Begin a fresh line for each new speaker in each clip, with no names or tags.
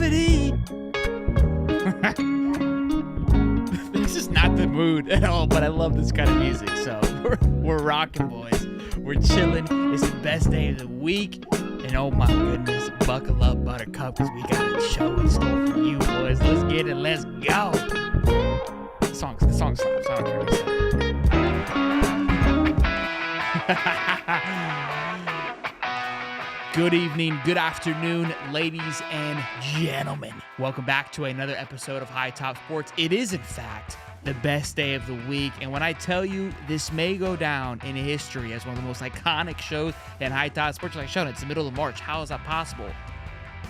positivity. This is not the mood at all, but I love this kind of music. So we're rocking, boys. We're chilling. It's the best day of the week. And oh my goodness, buckle up, Buttercup, because we got a show in store for you, boys. Let's get it. Let's go. The song slaps. I don't care what you say. Good evening, good afternoon, ladies and gentlemen. Welcome back to another episode of High Top Sports. It is, in fact, the best day of the week. And when I tell you this may go down in history as one of the most iconic shows in High Top Sports, like shown, it's the middle of March. How is that possible?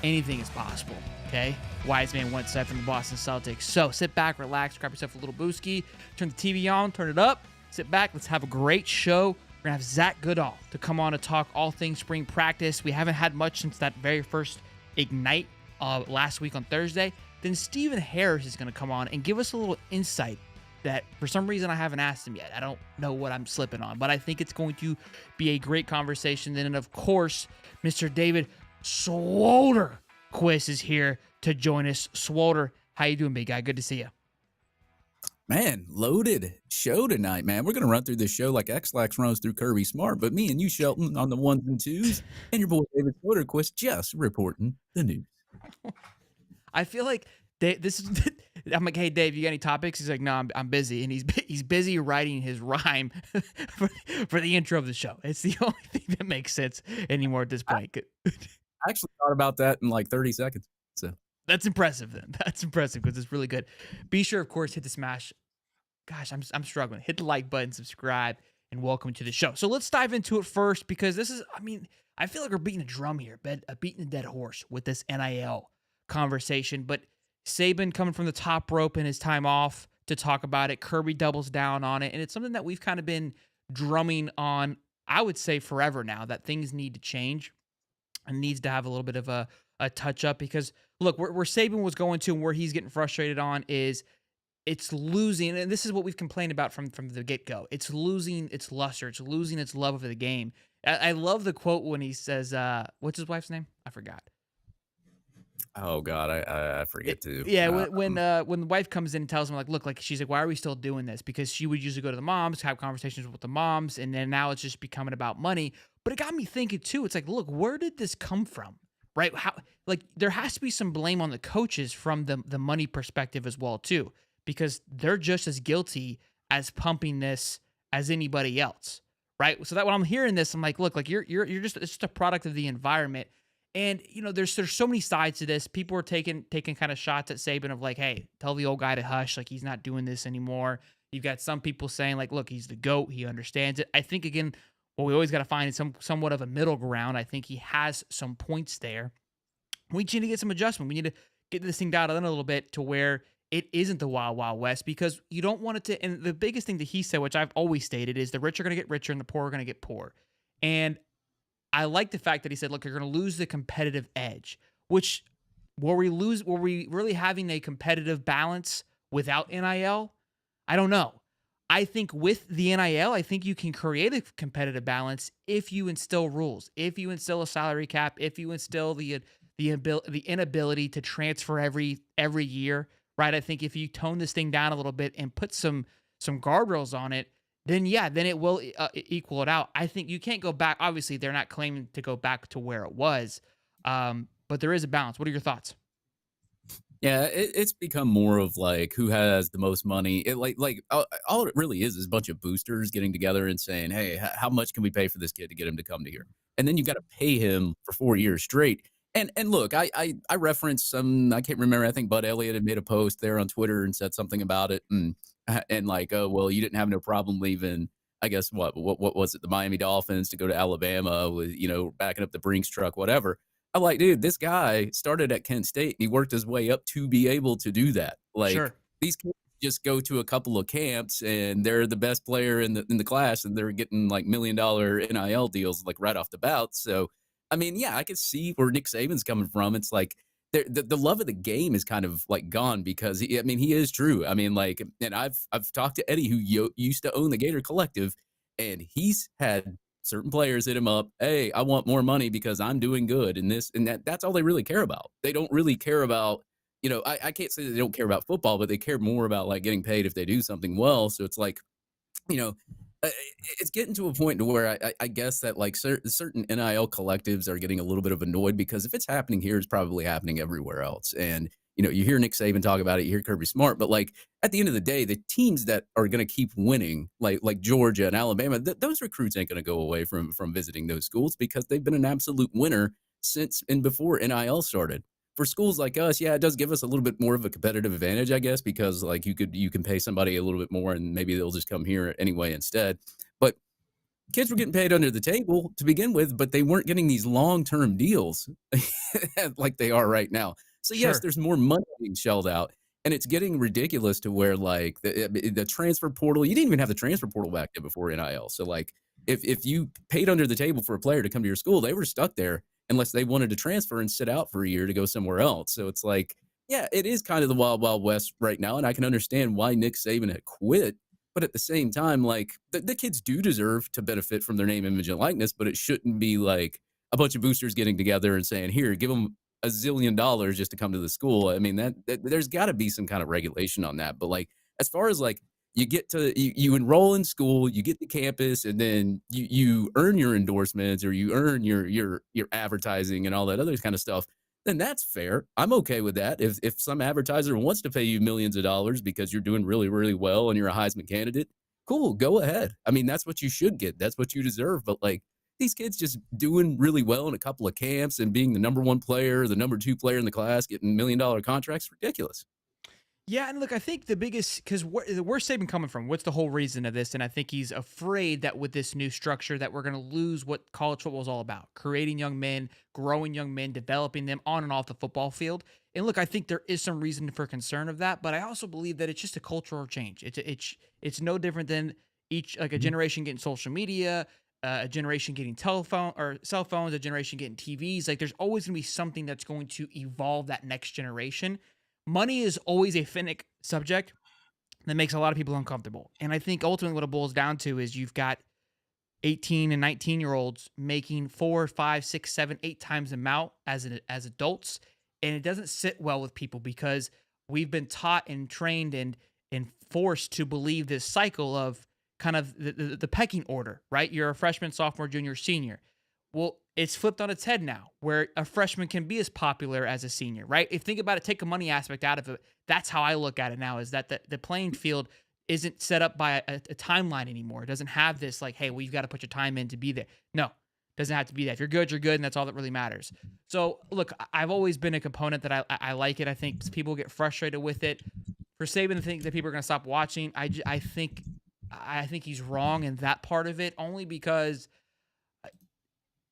Anything is possible, okay? Wise man once said from the Boston Celtics. So sit back, relax, grab yourself a little booski, turn the TV on, turn it up, sit back, let's have a great show. We're going to have Zach Goodall to come on to talk all things spring practice. We haven't had much since that very first Ignite last week on Thursday. Then Stephen Harris is going to come on and give us a little insight that for some reason I haven't asked him yet. I don't know what I'm slipping on, but I think it's going to be a great conversation. Then, and of course, Mr. David Swoulder-Quist is here to join us. Swoulder, how you doing, big guy? Good to see you.
Man, loaded show tonight, man. We're going to run through this show like X-Lax runs through Kirby Smart, but me and you, Shelton, on the ones and twos, and your boy David Swoulder-Quist just reporting the news.
I feel like I'm like, hey, Dave, you got any topics? He's like, no, I'm busy. And he's busy writing his rhyme for the intro of the show. It's the only thing that makes sense anymore at this point.
I actually thought about that in like 30 seconds. So
that's impressive then. That's impressive because it's really good. Be sure, of course, hit the smash. Gosh, I'm struggling. Hit the like button, subscribe, and welcome to the show. So let's dive into it first because this is, I feel like we're beating a drum here, beating a dead horse with this NIL conversation. But Sabin coming from the top rope in his time off to talk about it. Kirby doubles down on it. And it's something that we've kind of been drumming on, I would say, forever now, that things need to change and needs to have a little bit of a touch up because, look, where Sabin was going to and where he's getting frustrated on is it's losing, and this is what we've complained about from the get-go. It's losing its luster. It's losing its love of the game. I love the quote when he says, what's his wife's name? I forgot.
Oh God, I forget to.
Yeah, when the wife comes in and tells him, like, look, like she's like, why are we still doing this? Because she would usually go to the moms, have conversations with the moms, and then now it's just becoming about money. But it got me thinking too. It's like, look, where did this come from? Right? How, like, there has to be some blame on the coaches from the money perspective as well too, because they're just as guilty as pumping this as anybody else, right? So that when I'm hearing this, I'm like, look, like you're just, it's just a product of the environment. And, you know, there's so many sides to this. People are taking kind of shots at Sabin of like, hey, tell the old guy to hush. Like, he's not doing this anymore. You've got some people saying like, look, he's the GOAT. He understands it. I think, again, what we always got to find is somewhat of a middle ground. I think he has some points there. We need to get some adjustment. We need to get this thing down a little bit to where it isn't the Wild Wild West, because you don't want it to. And the biggest thing that he said, which I've always stated, is the rich are going to get richer and the poor are going to get poor. And I like the fact that he said, look, you're going to lose the competitive edge, which were we really having a competitive balance without NIL? I don't know. I think with the NIL, I think you can create a competitive balance if you instill rules, if you instill a salary cap, if you instill the inability to transfer every year, right? I think if you tone this thing down a little bit and put some guardrails on it, then it will equal it out. I think you can't go back. Obviously, they're not claiming to go back to where it was, but there is a balance. What are your thoughts?
Yeah, it's become more of like who has the most money. It like all it really is a bunch of boosters getting together and saying, hey, how much can we pay for this kid to get him to come to here? And then you got to pay him for 4 years straight. And look, I referenced some, I can't remember, I think Bud Elliott had made a post there on Twitter and said something about it. And like, oh, well, you didn't have no problem leaving, I guess, what was it, the Miami Dolphins to go to Alabama with, you know, backing up the Brinks truck, whatever. I'm like, dude, this guy started at Kent State and he worked his way up to be able to do that. Like, sure. These kids just go to a couple of camps and they're the best player in the class and they're getting like $1 million NIL deals like right off the bat. So, I mean, yeah, I could see where Nick Saban's coming from. It's like the love of the game is kind of like gone because he is true. I mean, like, and I've talked to Eddie who used to own the Gator Collective, and he's had certain players hit him up, hey, I want more money because I'm doing good and this and that. That's all they really care about. They don't really care about, I can't say that they don't care about football, but they care more about like getting paid if they do something well. So it's like, you know, it's getting to a point to where I guess that like certain NIL collectives are getting a little bit of annoyed because if it's happening here, it's probably happening everywhere else. And you hear Nick Saban talk about it, you hear Kirby Smart, but like at the end of the day, the teams that are going to keep winning, like Georgia and Alabama, those recruits ain't going to go away from visiting those schools because they've been an absolute winner since and before NIL started. For schools like us, yeah, it does give us a little bit more of a competitive advantage, I guess, because like you can pay somebody a little bit more and maybe they'll just come here anyway instead. But kids were getting paid under the table to begin with, but they weren't getting these long-term deals like they are right now. So yes,
Sure.
there's more money being shelled out, and it's getting ridiculous to where like the transfer portal, you didn't even have the transfer portal back then before NIL. So like if you paid under the table for a player to come to your school, they were stuck there unless they wanted to transfer and sit out for a year to go somewhere else. So it's like, yeah, it is kind of the wild, wild west right now, and I can understand why Nick Saban had quit, but at the same time, like the kids do deserve to benefit from their name, image, and likeness, but it shouldn't be like a bunch of boosters getting together and saying, here, give them $1 zillion just to come to the school. I mean, that there's got to be some kind of regulation on that. But like, as far as like you enroll in school, you get to campus, and then you earn your endorsements or you earn your advertising and all that other kind of stuff, then that's fair. I'm okay with that. If some advertiser wants to pay you millions of dollars because you're doing really, really well and you're a Heisman candidate, cool, go ahead. I mean, that's what you should get. That's what you deserve. But like these kids just doing really well in a couple of camps and being the number one player, the number two player in the class, getting $1 million contracts, ridiculous.
Yeah, and look, I think the biggest because where's Saban coming from? What's the whole reason of this? And I think he's afraid that with this new structure, that we're going to lose what college football is all about: creating young men, growing young men, developing them on and off the football field. And look, I think there is some reason for concern of that, but I also believe that it's just a cultural change. It's no different than each like a
Mhm.
generation getting social media, a generation getting telephone or cell phones, a generation getting TVs. Like there's always going to be something that's going to evolve that next generation. Money is always a finick subject that makes a lot of people uncomfortable. And I think ultimately what it boils down to is you've got 18 and 19-year-olds making 4, 5, 6, 7, 8 times the amount as adults. And it doesn't sit well with people because we've been taught and trained and forced to believe this cycle of kind of the pecking order, right? You're a freshman, sophomore, junior, senior. Well, it's flipped on its head now, where a freshman can be as popular as a senior, right? If think about it, take a money aspect out of it. That's how I look at it now. Is that the playing field isn't set up by a timeline anymore. It doesn't have this like, hey, well, you've got to put your time in to be there. No, it doesn't have to be that. If you're good, and that's all that really matters. So, look, I've always been a component that I like it. I think people get frustrated with it. For Saban to think that people are going to stop watching, I think he's wrong in that part of it, only because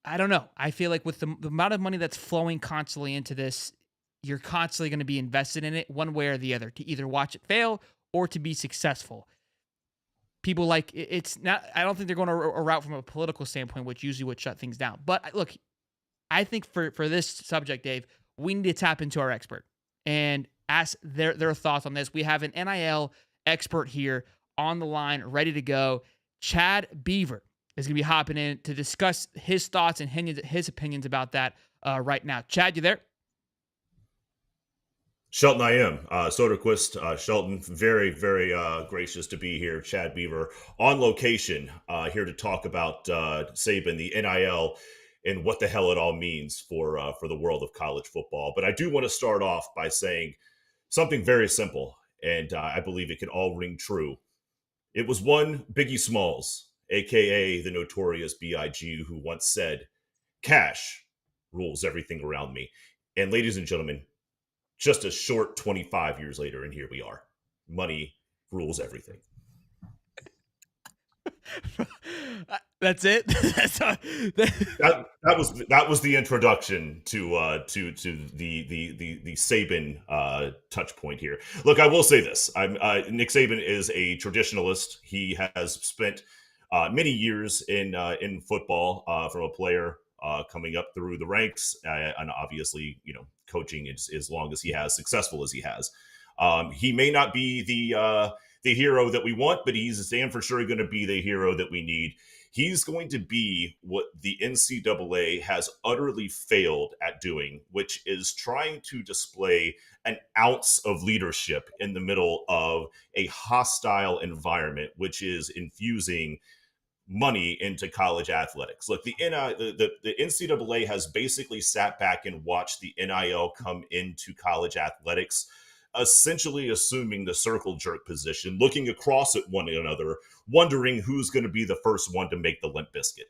I don't know. I feel like with the amount of money that's flowing constantly into this, you're constantly going to be invested in it one way or the other to either watch it fail or to be successful. People like it's not, I don't think they're going a route from a political standpoint, which usually would shut things down. But look, I think for this subject, Dave, we need to tap into our expert and ask their thoughts on this. We have an NIL expert here on the line, ready to go. Chad Beaver is going to be hopping in to discuss his thoughts and his opinions about that right now. Chad, you there?
Shelton, I am. Soderquist, Shelton, very, very gracious to be here. Chad Beaver on location, here to talk about Sabin, the NIL, and what the hell it all means for the world of college football. But I do want to start off by saying something very simple, and I believe it can all ring true. It was one Biggie Smalls, aka the notorious Big, who once said, "Cash rules everything around me." And ladies and gentlemen, just a short 25 years later, and here we are. Money rules everything.
That's it. That's all,
That was the introduction to the Saban touch point here. Look, I will say this: Nick Saban is a traditionalist. He has spent many years in football from a player coming up through the ranks, and obviously, coaching as long as he has, successful as he has. He may not be the hero that we want, but he's damn for sure going to be the hero that we need. He's going to be what the NCAA has utterly failed at doing, which is trying to display an ounce of leadership in the middle of a hostile environment, which is infusing money into college athletics. Look, the NCAA has basically sat back and watched the NIL come into college athletics, essentially assuming the circle jerk position, looking across at one another, wondering who's going to be the first one to make the Limp Biscuit.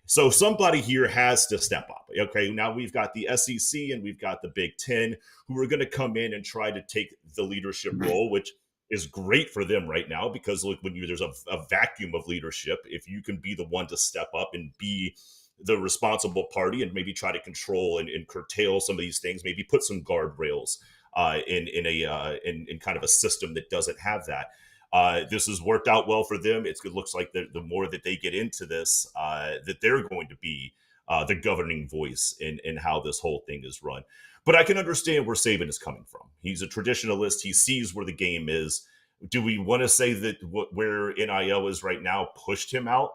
So somebody here has to step up. Okay, now we've got the SEC and we've got the Big Ten who are going to come in and try to take the leadership role, which is great for them right now because look, when there's a vacuum of leadership, if you can be the one to step up and be the responsible party and maybe try to control and curtail some of these things, maybe put some guardrails in kind of a system that doesn't have that. This has worked out well for them. It looks like the more that they get into this, that they're going to be the governing voice in how this whole thing is run. But I can understand where Sabin is coming from. He's a traditionalist. He sees where the game is. Do we want to say that where NIL is right now pushed him out?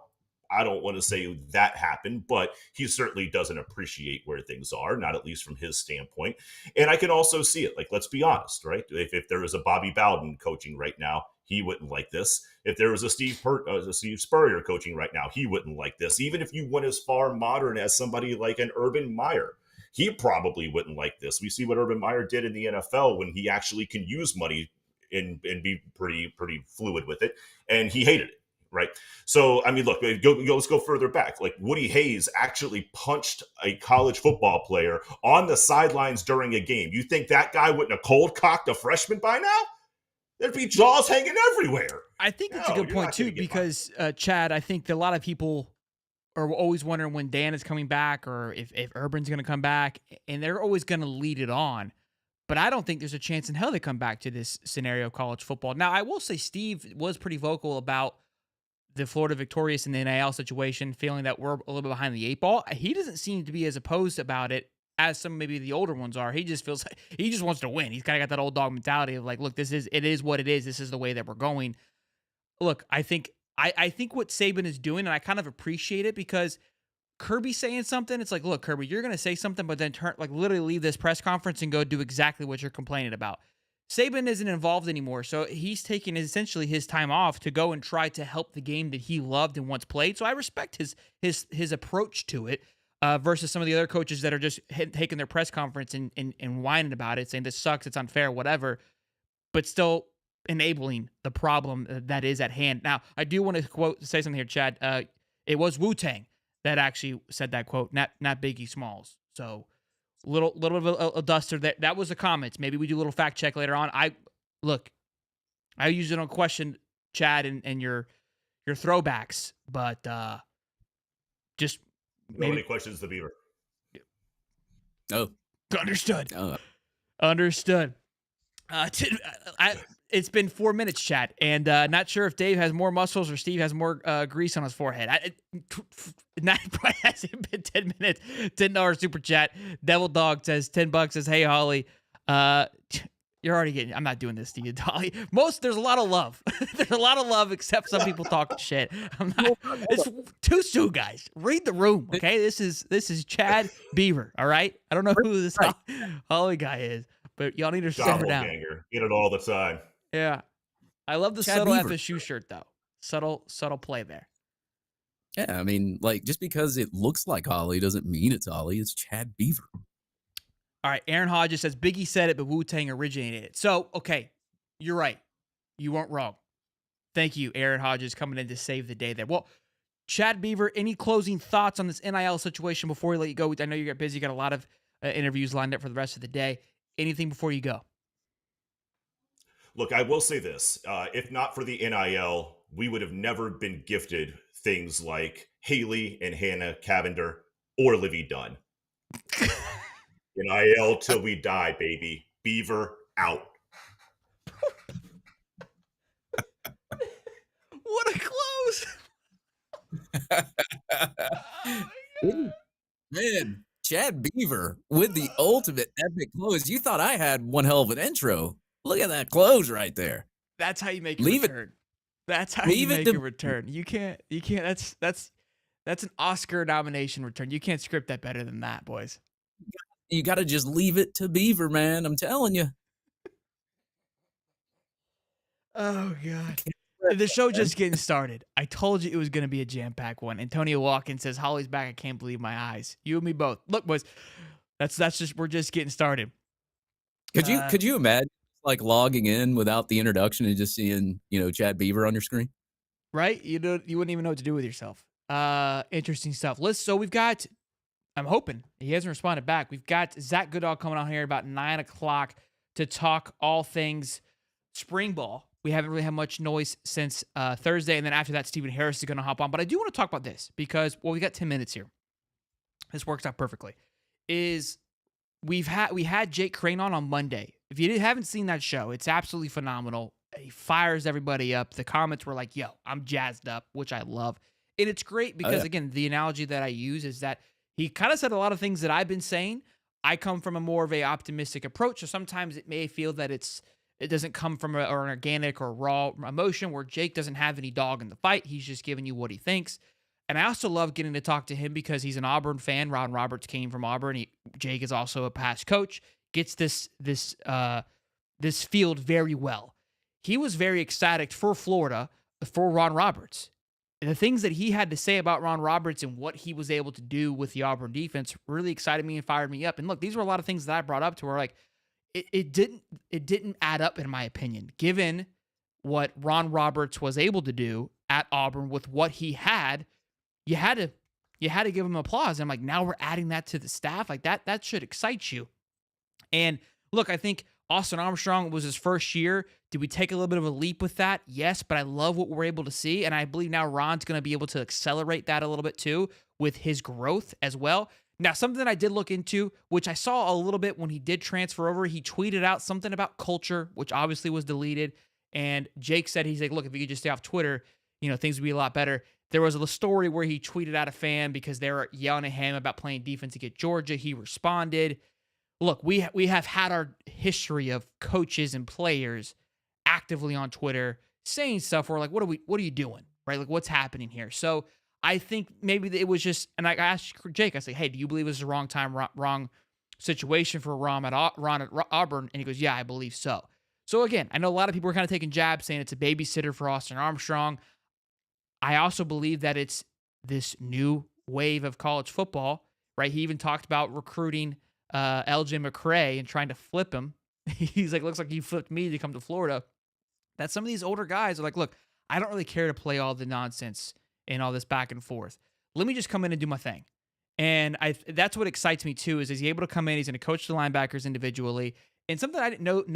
I don't want to say that happened, but he certainly doesn't appreciate where things are, not at least from his standpoint. And I can also see it. Like, let's be honest, right? If there was a Bobby Bowden coaching right now, he wouldn't like this. If there was a Steve Spurrier coaching right now, he wouldn't like this. Even if you went as far modern as somebody like an Urban Meyer, he probably wouldn't like this. We see what Urban Meyer did in the NFL when he actually can use money and be pretty fluid with it, and he hated it, right? So, I mean, look, let's go further back. Like Woody Hayes actually punched a college football player on the sidelines during a game. You think that guy wouldn't have cold-cocked a freshman by now? There'd be jaws hanging everywhere.
I think that's a good point, too, because, Chad, I think that a lot of people are always wondering when Dan is coming back or if Urban's going to come back, and they're always going to lead it on. But I don't think there's a chance in hell they come back to this scenario of college football. Now, I will say Steve was pretty vocal about the Florida Victorious in the NIL situation, feeling that we're a little bit behind the eight ball. He doesn't seem to be as opposed about it as some maybe the older ones are. He just feels like he just wants to win. He's kind of got that old dog mentality of like, look, it is what it is. This is the way that we're going. Look, I think what Sabin is doing, and I kind of appreciate it because Kirby's saying something. It's like, look, Kirby, you're going to say something, but then literally leave this press conference and go do exactly what you're complaining about. Sabin isn't involved anymore, so he's taking essentially his time off to go and try to help the game that he loved and once played. So I respect his approach to it versus some of the other coaches that are just taking their press conference and whining about it, saying this sucks, it's unfair, whatever, but still enabling the problem that is at hand. Now, I do want to say something here, Chad. It was Wu-Tang that actually said that quote, not Biggie Smalls. So little bit of a duster. That was the comments. Maybe we do a little fact check later on. I usually don't question Chad and your throwbacks, but just
nobody questions the Beaver.
Oh,
understood.
Oh.
Understood. It's been 4 minutes, Chad, and not sure if Dave has more muscles or Steve has more grease on his forehead. Not probably hasn't been 10 minutes. $10 super chat. Devil Dog says $10. Says, hey Holly, you're already getting. I'm not doing this to you, Dolly. There's a lot of love. There's a lot of love, except some people talking shit. I'm not. It's too soon, guys. Read the room, okay? This is Chad Beaver. All right. I don't know who this Holly guy is. But y'all need to simmer down.
Get it all the time.
Yeah. I love the
Chad
subtle
Beaver.
FSU shirt, though. Subtle play there.
Yeah, I mean, like, just because it looks like Holly doesn't mean it's Holly. It's Chad Beaver.
All right. Aaron Hodges says, Biggie said it, but Wu-Tang originated it. So, okay. You're right. You weren't wrong. Thank you, Aaron Hodges, coming in to save the day there. Well, Chad Beaver, any closing thoughts on this NIL situation before we let you go? I know you got busy. You got a lot of interviews lined up for the rest of the day. Anything before you go?
Look, I will say this. If not for the NIL, we would have never been gifted things like Haley and Hannah Cavender or Livy Dunn. NIL till we die, baby. Beaver out.
What a close.
Man, Chad Beaver with the ultimate epic close. You thought I had one hell of an intro. Look at that close right there.
That's how you make a return. That's how you make a return. You can't. That's That's an Oscar nomination return. You can't script that better than that, boys.
You got to just leave it to Beaver, man. I'm telling you.
Oh
I
god.
can't stress
The show
that, man.
just getting started. I told you it was going to be a jam-packed one. Antonio Watkins says, "Holly's back. I can't believe my eyes." You and me both. Look, boys, that's just we're just getting started.
Could you imagine like logging in without the introduction and just seeing, Chad Beaver on your screen?
Right? You wouldn't even know what to do with yourself. Interesting stuff. So we've got. I'm hoping he hasn't responded back. We've got Zach Goodall coming on here about 9 o'clock to talk all things spring ball. We haven't really had much noise since Thursday, and then after that, Stephen Harris is going to hop on. But I do want to talk about this because we got 10 minutes here. This works out perfectly. Is we had Jake Crane on Monday. If you haven't seen that show, it's absolutely phenomenal. He fires everybody up. The comments were like, "Yo, I'm jazzed up," which I love, and it's great
Oh
because
yeah.
again, the analogy that I use is that he kind of said a lot of things that I've been saying. I come from a more of a optimistic approach, so sometimes it may feel that it doesn't come from an organic or raw emotion where Jake doesn't have any dog in the fight. He's just giving you what he thinks. And I also love getting to talk to him because he's an Auburn fan. Ron Roberts came from Auburn. Jake is also a past coach. Gets this field very well. He was very ecstatic for Florida for Ron Roberts. The things that he had to say about Ron Roberts and what he was able to do with the Auburn defense really excited me and fired me up. And look, these were a lot of things that I brought up to where like it didn't add up in my opinion, given what Ron Roberts was able to do at Auburn with what he had. You had to give him applause. And I'm like, now we're adding that to the staff. Like that should excite you. And look, I think Austin Armstrong was his first year. Did we take a little bit of a leap with that? Yes, but I love what we're able to see. And I believe now Ron's going to be able to accelerate that a little bit too with his growth as well. Now, something that I did look into, which I saw a little bit when he did transfer over, he tweeted out something about culture, which obviously was deleted. And Jake said, he's like, look, if you could just stay off Twitter, things would be a lot better. There was a story where he tweeted out a fan because they were yelling at him about playing defense against Georgia. He responded. Look, we have had our history of coaches and players actively on Twitter saying stuff where like, what are you doing? Right? Like what's happening here? So I think maybe it was just, and I asked Jake, I said, hey, do you believe this is the wrong time, wrong situation for Ron at Auburn? And he goes, yeah, I believe so. So again, I know a lot of people are kind of taking jabs saying it's a babysitter for Austin Armstrong. I also believe that it's this new wave of college football, right? He even talked about recruiting LJ McCray and trying to flip him. He's like, looks like you flipped me to come to Florida. That some of these older guys are like, look, I don't really care to play all the nonsense and all this back and forth. Let me just come in and do my thing. And that's what excites me too, is he able to come in, he's going to coach the linebackers individually. And something I didn't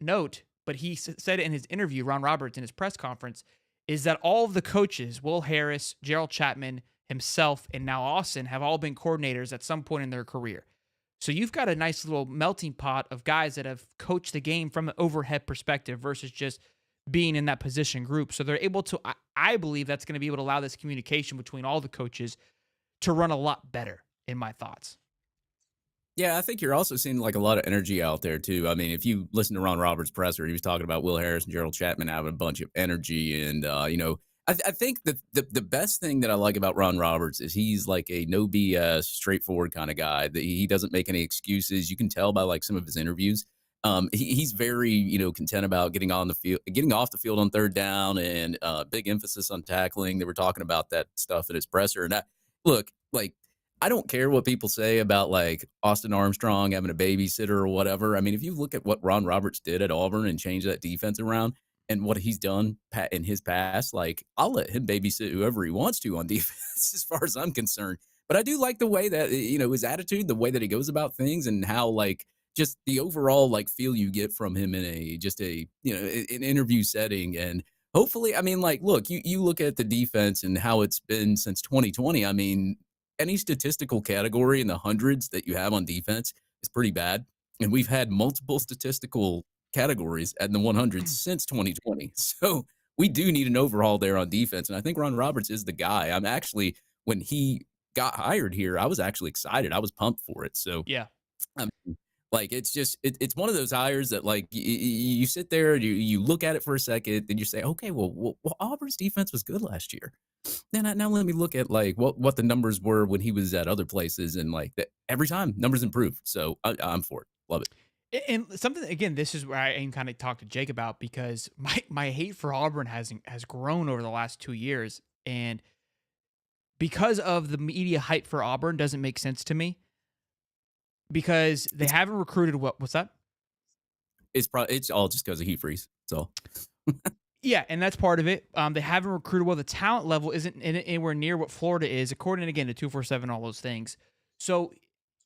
note, but he said it in his interview, Ron Roberts in his press conference, is that all of the coaches, Will Harris, Gerald Chapman, himself, and now Austin, have all been coordinators at some point in their career. So you've got a nice little melting pot of guys that have coached the game from an overhead perspective versus just being in that position group. So they're able to, I believe that's going to be able to allow this communication between all the coaches to run a lot better, in my thoughts.
Yeah, I think you're also seeing like a lot of energy out there too. I mean, if you listen to Ron Roberts' presser, he was talking about Will Harris and Gerald Chapman having a bunch of energy, and I think that the best thing that I like about Ron Roberts is he's like a no BS, straightforward kind of guy. That he doesn't make any excuses. You can tell by like some of his interviews. He's very content about getting on the field, getting off the field on third down, and big emphasis on tackling. They were talking about that stuff in his presser, and look, like, I don't care what people say about like Austin Armstrong having a babysitter or whatever. I mean, if you look at what Ron Roberts did at Auburn and changed that defense around and what he's done in his past, like I'll let him babysit whoever he wants to on defense as far as I'm concerned. But I do like the way that, his attitude, the way that he goes about things, and how like just the overall like feel you get from him in an interview setting. And hopefully, I mean, like, look, you look at the defense and how it's been since 2020. I mean, any statistical category in the hundreds that you have on defense is pretty bad. And we've had multiple statistical categories at the 100s since 2020. So we do need an overhaul there on defense. And I think Ron Roberts is the guy. I'm actually, when he got hired here, I was actually excited. I was pumped for it. So
Yeah.
I mean, Like it's just it's one of those hires that like you sit there, you look at it for a second, then you say, okay, well Auburn's defense was good last year. Now let me look at like what the numbers were when he was at other places, and like that every time numbers improve. So I'm for it, love it.
And something again, this is where I kind of talked to Jake about because my hate for Auburn has grown over the last 2 years, and because of the media hype for Auburn doesn't make sense to me because they
It's
haven't recruited what's that?
it's all just because of heat freeze. So
Yeah, and that's part of it. They haven't recruited well. The talent level isn't anywhere near what Florida is, according again to 247, all those things. So,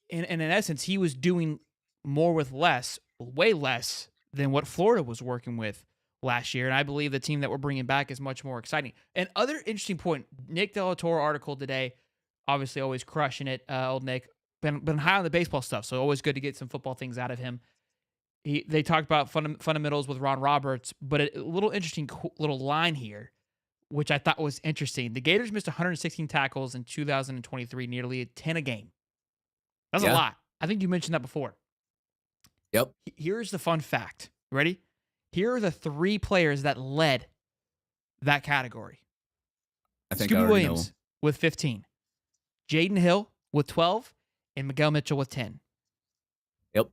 in essence, he was doing more with less, way less than what Florida was working with last year. And I believe the team that we're bringing back is much more exciting. And other interesting point, Nick Delatore article today, obviously always crushing it. Old Nick, been high on the baseball stuff, so always good to get some football things out of him. They talked about fundamentals with Ron Roberts, but a little interesting little line here, which I thought was interesting. The Gators missed 116 tackles in 2023, nearly 10 a game. That's a
yeah,
lot. I think you mentioned that before.
yep,
Here's the fun fact. Ready? Here are the three players that led that category.
I think I
Scooby
already know.
Williams with 15, Jaden Hill with 12, and Miguel Mitchell with 10.
Yep,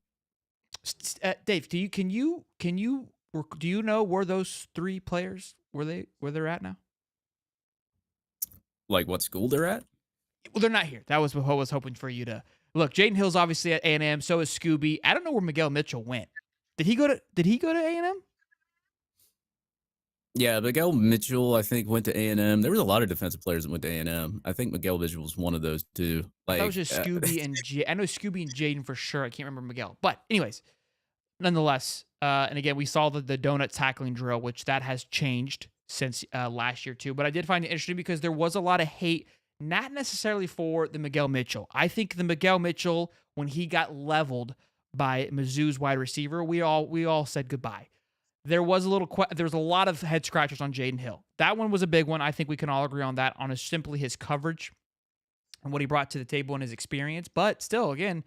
Dave, do you know where those three players where they're at now?
like what school they're at.
Well, they're not here. That was what I was hoping for you to look. Jaden Hill's obviously at A&M. So is Scooby. I don't know where Miguel Mitchell went. Did he go to A&M?
Yeah, Miguel Mitchell, I think, went to A&M. There was a lot of defensive players that went to A&M. I think Miguel Mitchell was one of those too.
I thought it was
Like,
just Scooby and I know Scooby and Jaden for sure. I can't remember Miguel. But anyways, nonetheless, and again, we saw the donut tackling drill, which that has changed since last year too. But I did find it interesting because there was a lot of hate, not necessarily for the Miguel Mitchell. I think the Miguel Mitchell, when he got leveled by Mizzou's wide receiver, we all said goodbye. There was there was a lot of head scratchers on Jaden Hill. That one was a big one. I think we can all agree on that on simply his coverage and what he brought to the table and his experience. But still, again,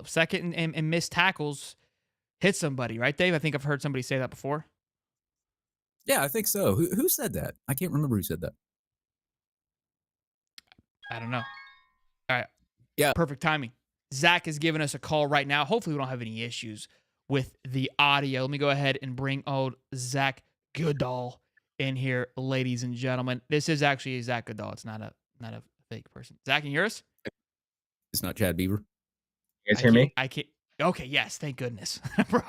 second and missed tackles hit somebody, right, Dave? I think I've heard somebody say that before.
yeah, I think so. Who said that? I can't remember who said that.
I don't know. All right.
Yeah,
Perfect timing. Zach is giving us a call right now. Hopefully, we don't have any issues with the audio. Let me go ahead and bring old Zach Goodall in here, ladies and gentlemen. This is actually Zach Goodall. It's not a fake person. Zach, can you hear us?
it's not Chad Beaver.
You guys hear me?
I can't. Okay, yes, thank goodness, bro.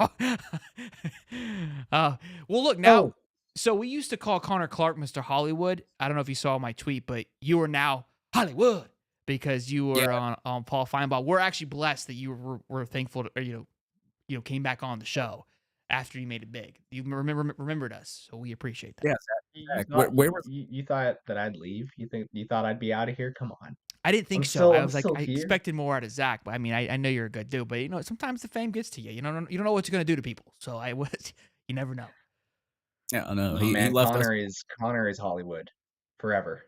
Well, look now.
Oh,
So we used to call Connor Clark Mr. Hollywood. I don't know if you saw my tweet, but you are now Hollywood because you were
Yeah.
on Paul Feinbaum. We're actually blessed that you were thankful to, or, came back on the show after you made it big. You remembered us, so we appreciate that.
Yeah,
you
Zach.
thought
Where was
you thought that I'd leave? You thought I'd be out of here? Come on.
I didn't think
I'm
so.
still
I
I'm
was like,
still
I
here.
expected more out of Zach, but I mean, I know you're a good dude, but sometimes the fame gets to you. You don't know what you're gonna do to people. So I was, you never know.
Yeah, I know.
Oh
He
man,
left us.
Connor is Hollywood forever.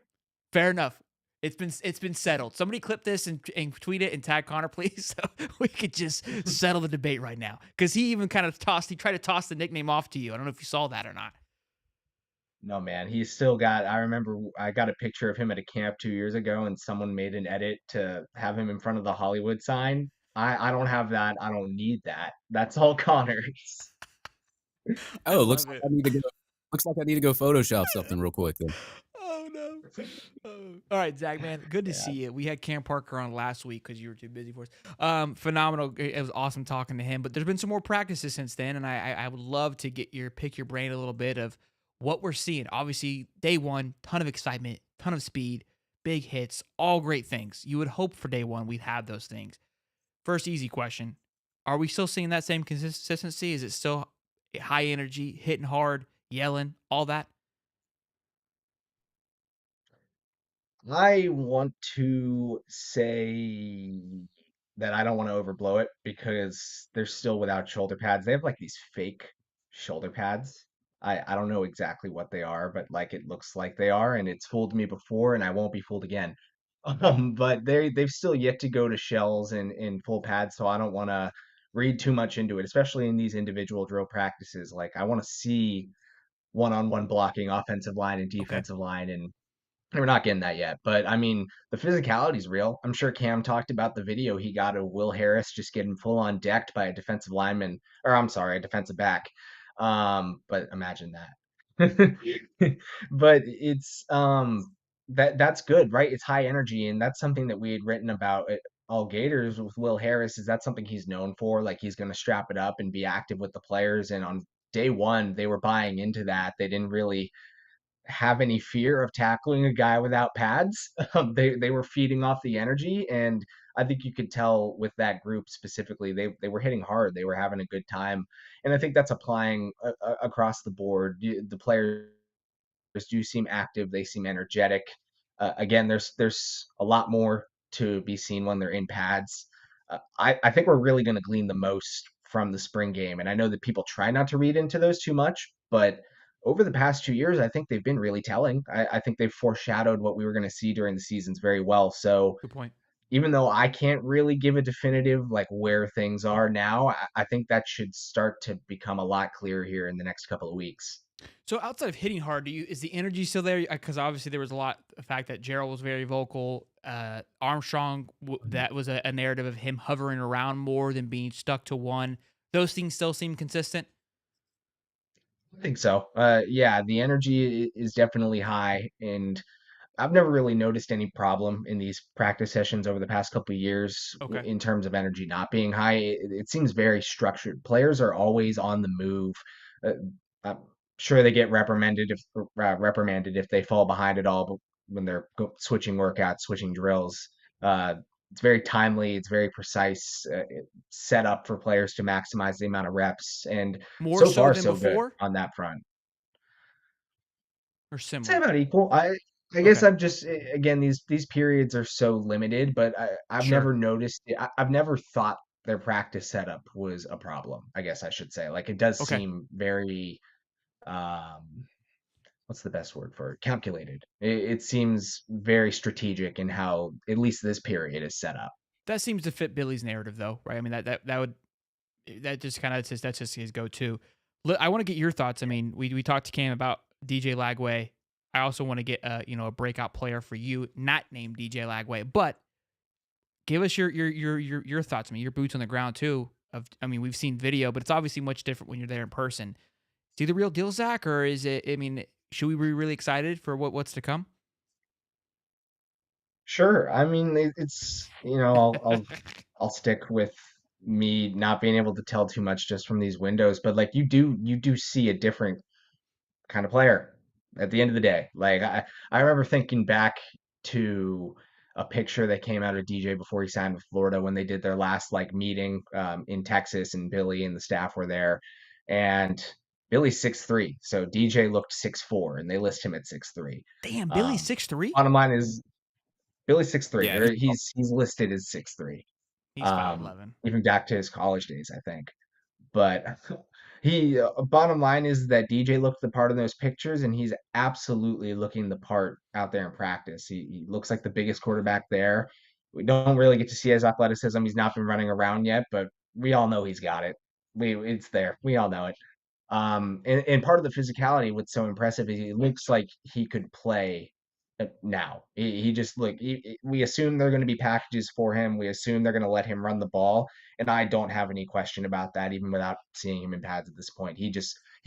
Fair enough. It's been settled. Somebody clip this and tweet it and tag Connor, please, so we could just settle the debate right now. Because he even kind of tried to toss the nickname off to you. I don't know if you saw that or not.
No man, he's still got. I remember I got a picture of him at a camp 2 years ago, and someone made an edit to have him in front of the Hollywood sign. I don't have that. I don't need that. That's all Connor's.
I
Oh, it looks
love
like
it.
I need to go. Looks like I need to go Photoshop something real quick then.
Oh no. Oh. All right, Zach, man, good to
Yeah.
see you. We had Cam Parker on last week because you were too busy for us. Phenomenal. It was awesome talking to him. But there's been some more practices since then, and I would love to pick your brain a little bit of what we're seeing. Obviously, day one, ton of excitement, ton of speed, big hits, all great things. You would hope for day one we'd have those things. First easy question: are we still seeing that same consistency? Is it still high energy, hitting hard, yelling, all that?
I want to say that I don't want to overblow it because they're still without shoulder pads. They have like these fake shoulder pads. I don't know exactly what they are, but like it looks like they are, and it's fooled me before, and I won't be fooled again. But they've still yet to go to shells and in full pads, so I don't want to read too much into it, especially in these individual drill practices. Like I want to see one-on-one blocking, offensive line and
Okay.
defensive line, and we're not getting that yet. But I mean, the physicality is real. I'm sure Cam talked about the video he got of Will Harris just getting full on decked by a defensive lineman, or I'm sorry, a defensive back. But imagine that. But it's that's good, right? It's high energy, and that's something that we had written about at all Gators with Will Harris. Is that something he's known for? Like he's going to strap it up and be active with the players. And on day one, they were buying into that. They didn't really have any fear of tackling a guy without pads. They were feeding off the energy, and I think you could tell with that group specifically, they were hitting hard. They were having a good time, and I think that's applying across the board. The players do seem active. They seem energetic. Again, there's a lot more to be seen when they're in pads. I think we're really going to glean the most from the spring game, and I know that people try not to read into those too much, but over the past 2 years, I think they've been really telling. I think they've foreshadowed what we were going to see during the seasons very well. So
Good point.
even though I can't really give a definitive like where things are now, I think that should start to become a lot clearer here in the next couple of weeks.
So outside of hitting hard, is the energy still there? Because obviously there was a lot the fact that Gerald was very vocal. Armstrong, that was a narrative of him hovering around more than being stuck to one. Those things still seem consistent.
I think so. Yeah, the energy is definitely high, and I've never really noticed any problem in these practice sessions over the past couple of years
Okay.
in terms of energy not being high. It seems very structured. Players are always on the move. Uh, I'm sure they get reprimanded if they fall behind at all, but when they're switching workouts, switching drills, uh, it's very timely. It's very precise. Set up for players to maximize the amount of reps, and
More
so
so
far
than
so good
before
on that front.
or
Say
similar?
about equal. I guess
Okay.
I'm just again these periods are so limited, but I've
Sure.
never noticed it. I've never thought their practice setup was a problem. I guess I should say. Like it does
Okay.
seem very what's the best word for it? Calculated. It seems very strategic in how at least this period is set up.
That seems to fit Billy's narrative, though, right? I mean, that would that just kind of that's just his go-to. I want to get your thoughts. I mean, we talked to Cam about DJ Lagway. I also want to get a breakout player for you, not named DJ Lagway, but give us your thoughts. I mean, your boots on the ground too. I mean, we've seen video, but it's obviously much different when you're there in person. Is he the real deal, Zach, or is it? I mean, should we be really excited for what's to come?
Sure. I mean, it's I'll stick with me not being able to tell too much just from these windows, but like you do see a different kind of player at the end of the day. Like I remember thinking back to a picture that came out of DJ before he signed with Florida when they did their last like meeting in Texas, and Billy and the staff were there, and Billy's 6'3", so DJ looked 6'4", and they list him at 6'3".
Damn, Billy's
Um,
6'3".
bottom line is Billy's 6'3",
Yeah,
or he's listed as 6'3",
He's 5'11".
even back to his college days, I think. But he bottom line is that DJ looked the part in those pictures, and he's absolutely looking the part out there in practice. He looks like the biggest quarterback there. We don't really get to see his athleticism. He's not been running around yet, but we all know he's got it. It's there. We all know it. And part of the physicality, what's so impressive is he looks like he could play now. He just look. We assume they're going to be packages for him. We assume they're going to let him run the ball, and I don't have any question about that, even without seeing him in pads at this point. He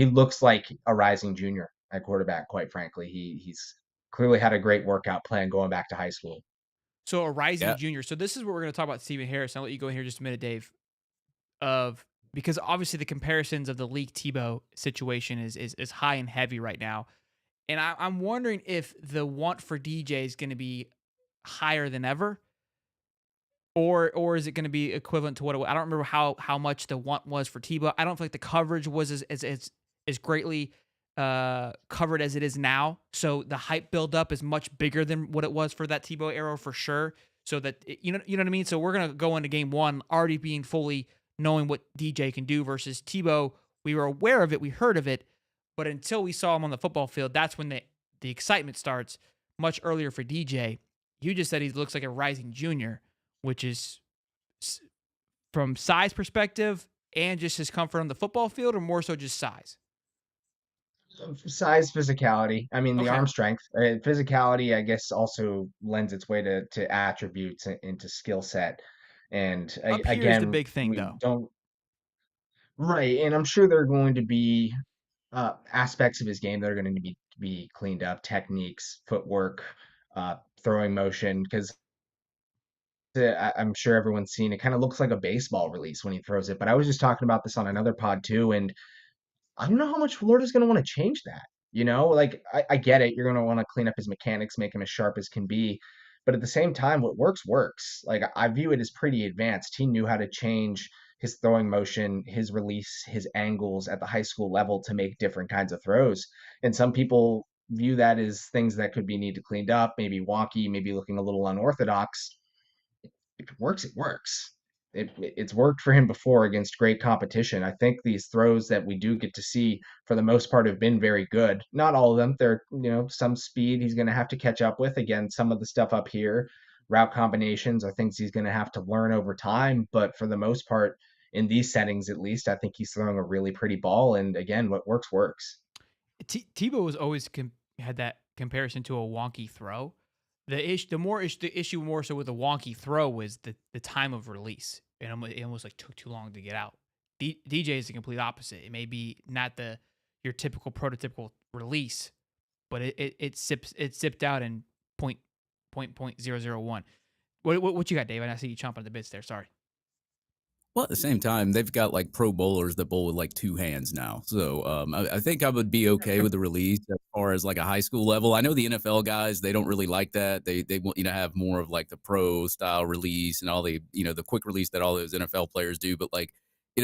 looks like a rising junior at quarterback. Quite frankly, he's clearly had a great workout plan going back to high school.
So a rising
yeah,
junior. So this is what we're going to talk about Stephen Harris. I'll let you go in here just a minute, Dave. Of Because obviously the comparisons of the league Tebow situation is high and heavy right now, and I'm wondering if the want for DJ is going to be higher than ever, or is it going to be equivalent to what it was? I don't remember how much the want was for Tebow. I don't feel like the coverage was as greatly covered as it is now. So the hype buildup is much bigger than what it was for that Tebow era for sure. So that you know what I mean. So we're gonna go into game one already being fully knowing what DJ can do versus Tebow. We were aware of it, we heard of it, but until we saw him on the football field, that's when the excitement starts. Much earlier for DJ. You just said he looks like a rising junior, which is from size perspective and just his comfort on the football field, or more so just size?
Size, physicality. I mean, the
Okay.
arm strength, physicality, I guess, also lends its way to attributes into skill set. And
Up here is the
again,
big thing,
we
though.
don't right. And I'm sure there are going to be aspects of his game that are going to be cleaned up, techniques, footwork, throwing motion, because I'm sure everyone's seen it. Kind of looks like a baseball release when he throws it. But I was just talking about this on another pod too, and I don't know how much Florida's going to want to change that. You know, like I get it. You're going to want to clean up his mechanics, make him as sharp as can be. But at the same time, what works, works. Like I view it as pretty advanced. He knew how to change his throwing motion, his release, his angles at the high school level to make different kinds of throws. And some people view that as things that could be needed cleaned up, maybe wonky, maybe looking a little unorthodox. If it works, it works. It's worked for him before against great competition. I think these throws that we do get to see for the most part have been very good. Not all of them. There, some speed he's going to have to catch up with. Again, some of the stuff up here, route combinations, are things he's going to have to learn over time. But for the most part, in these settings at least, I think he's throwing a really pretty ball. And again, what works works.
Tebow was always had that comparison to a wonky throw. The issue more so with the wonky throw was the time of release. It almost like took too long to get out. DJ is the complete opposite. It may be not your typical prototypical release, but it zipped out in point 0.001. What you got, Dave? I see you chomping at the bits there. Sorry.
Well, at the same time, they've got like pro bowlers that bowl with like two hands now. So I think I would be okay with the release as far as like a high school level. I know the NFL guys, they don't really like that. They want you to have more of like the pro style release and all the quick release that all those NFL players do. But like,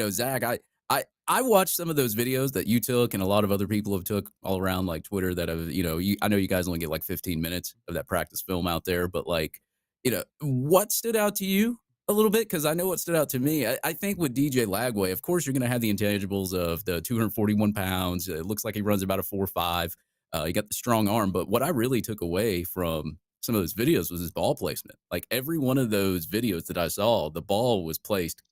Zach, I watched some of those videos that you took and a lot of other people have took all around like Twitter that have, I know you guys only get like 15 minutes of that practice film out there, but like, what stood out to you a little bit? Because I know what stood out to me. I think with DJ Lagway, of course, you're going to have the intangibles of the 241 pounds. It looks like he runs about a 4.5. You got the strong arm. But what I really took away from some of those videos was his ball placement. Like every one of those videos that I saw, the ball was placed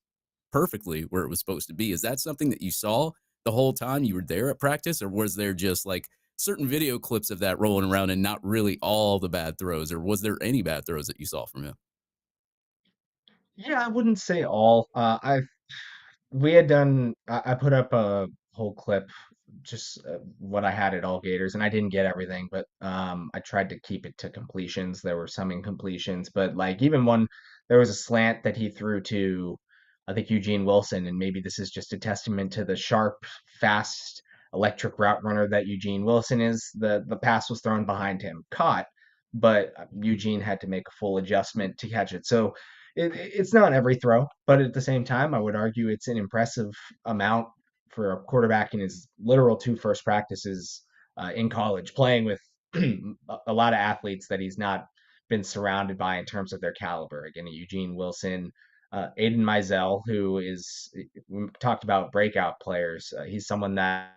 perfectly where it was supposed to be. Is that something that you saw the whole time you were there at practice? Or was there just like certain video clips of that rolling around and not really all the bad throws? Or was there any bad throws that you saw from him?
Yeah, I wouldn't say all. We had done. I put up a whole clip, just what I had at all Gators, and I didn't get everything, but I tried to keep it to completions. There were some incompletions, but like even one, there was a slant that he threw to, I think Eugene Wilson, and maybe this is just a testament to the sharp, fast, electric route runner that Eugene Wilson is. The pass was thrown behind him, caught, but Eugene had to make a full adjustment to catch it. So it's not every throw, but at the same time, I would argue it's an impressive amount for a quarterback in his literal two first practices in college, playing with a lot of athletes that he's not been surrounded by in terms of their caliber. Again, Eugene Wilson, Aiden Mizell, who is, we talked about breakout players. He's someone that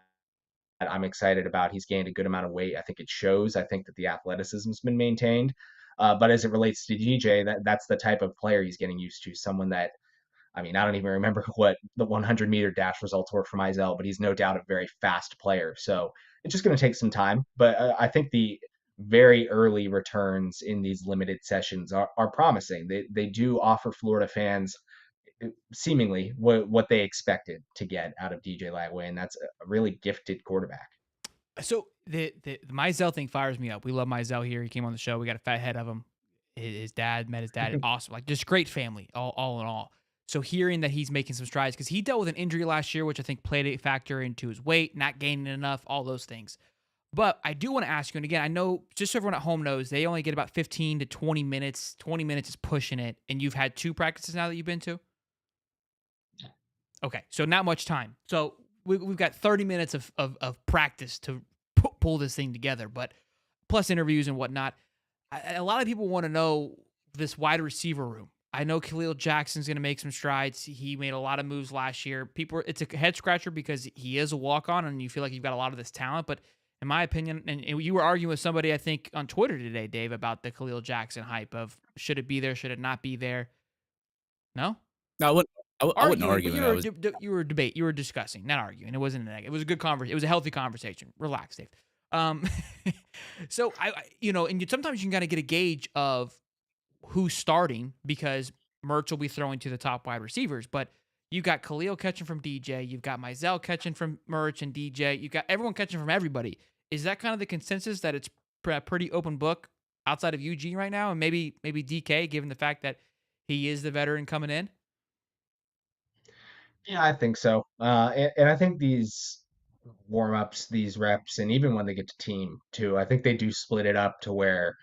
I'm excited about. He's gained a good amount of weight. I think it shows. I think that the athleticism's been maintained. But as it relates to DJ, that's the type of player he's getting used to. Someone that, I mean, I don't even remember what the 100-meter dash results were for Mizell, but he's no doubt a very fast player. So it's just going to take some time. But I think the very early returns in these limited sessions are promising. They do offer Florida fans seemingly what they expected to get out of DJ Lagway, and that's a really gifted quarterback.
So the Mizell thing fires me up. We love Mizell here. He came on the show. We got a fat head of him. His dad met his dad. Awesome. Like just great family, all in all. So hearing that he's making some strides because he dealt with an injury last year, which I think played a factor into his weight, not gaining enough, all those things. But I do want to ask you, and again, I know just so everyone at home knows, they only get about 15 to 20 minutes. 20 minutes is pushing it, and you've had two practices now that you've been to. Okay, so not much time. So we've got 30 minutes of practice to pull this thing together, but plus interviews and whatnot. A lot of people want to know this wide receiver room. I know Khalil Jackson's going to make some strides. He made a lot of moves last year. It's a head scratcher because he is a walk on, and you feel like you've got a lot of this talent. But in my opinion, and you were arguing with somebody I think on Twitter today, Dave, about the Khalil Jackson hype of should it be there, should it not be there? No.
No, I wouldn't
arguing, but
argue it. I was
you were discussing, not arguing. It wasn't a negative. It was a good conversation. It was a healthy conversation. Relax, Dave. Um, so and sometimes you can kind of get a gauge of who's starting because Mertz will be throwing to the top wide receivers, but you got Khalil catching from DJ, you've got Mizell catching from Mertz and DJ, you got everyone catching from everybody. Is that kind of the consensus that it's a pretty open book outside of Eugene right now, and maybe DK, given the fact that he is the veteran coming in?
Yeah, I think so. And I think these warm ups, these reps, and even when they get to team too, I think they do split it up to where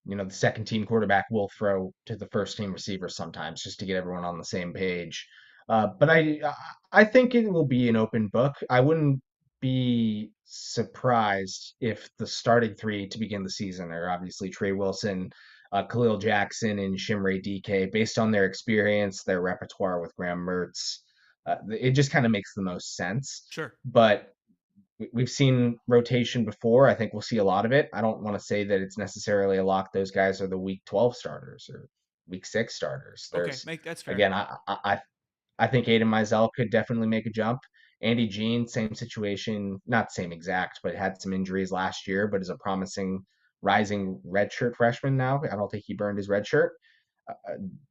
the second team quarterback will throw to the first team receiver sometimes just to get everyone on the same page. But I think it will be an open book. I wouldn't be surprised if the starting three to begin the season are obviously Trey Wilson, Khalil Jackson, and Shimray DK based on their experience, their repertoire with Graham Mertz. It just kind of makes the most sense.
Sure.
But we've seen rotation before. I think we'll see a lot of it. I don't want to say that it's necessarily a lock. Those guys are the week 12 starters or week 6 starters.
Okay,
There's
make that's fair.
again, I think Aiden Mizell could definitely make a jump. Andy Jean, same situation, not same exact, but had some injuries last year, but is a promising rising redshirt freshman now. I don't think he burned his red shirt.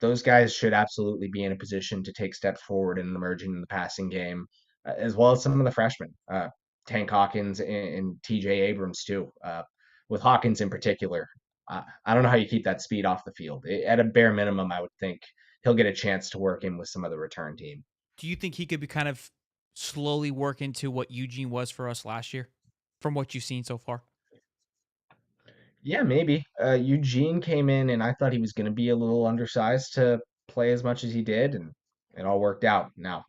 Those guys should absolutely be in a position to take steps forward and emerging in the passing game, as well as some of the freshmen, Tank Hawkins and TJ Abrams too. With Hawkins in particular, I don't know how you keep that speed off the field. At a bare minimum, I would think he'll get a chance to work in with some of the return team.
Do you think he could be kind of slowly work into what Eugene was for us last year, from what you've seen so far?
Yeah, maybe. Eugene came in, and I thought he was going to be a little undersized to play as much as he did, and it all worked out. Now,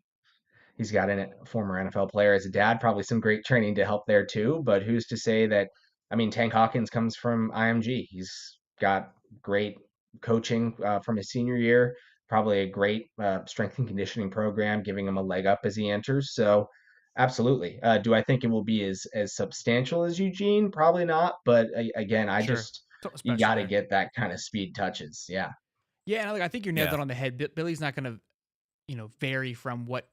he's got a former NFL player as a dad, probably some great training to help there too. But who's to say that? I mean, Tank Hawkins comes from IMG. He's got great coaching from his senior year, probably a great strength and conditioning program, giving him a leg up as he enters. So, absolutely. Do I think it will be as substantial as Eugene? Probably not. But again, I
Sure.
just
Something
you
special
got to
there.
get that kind of speed touches. Yeah.
Yeah, and I think you nailed
yeah.
that on the head. Billy's not going to, vary from what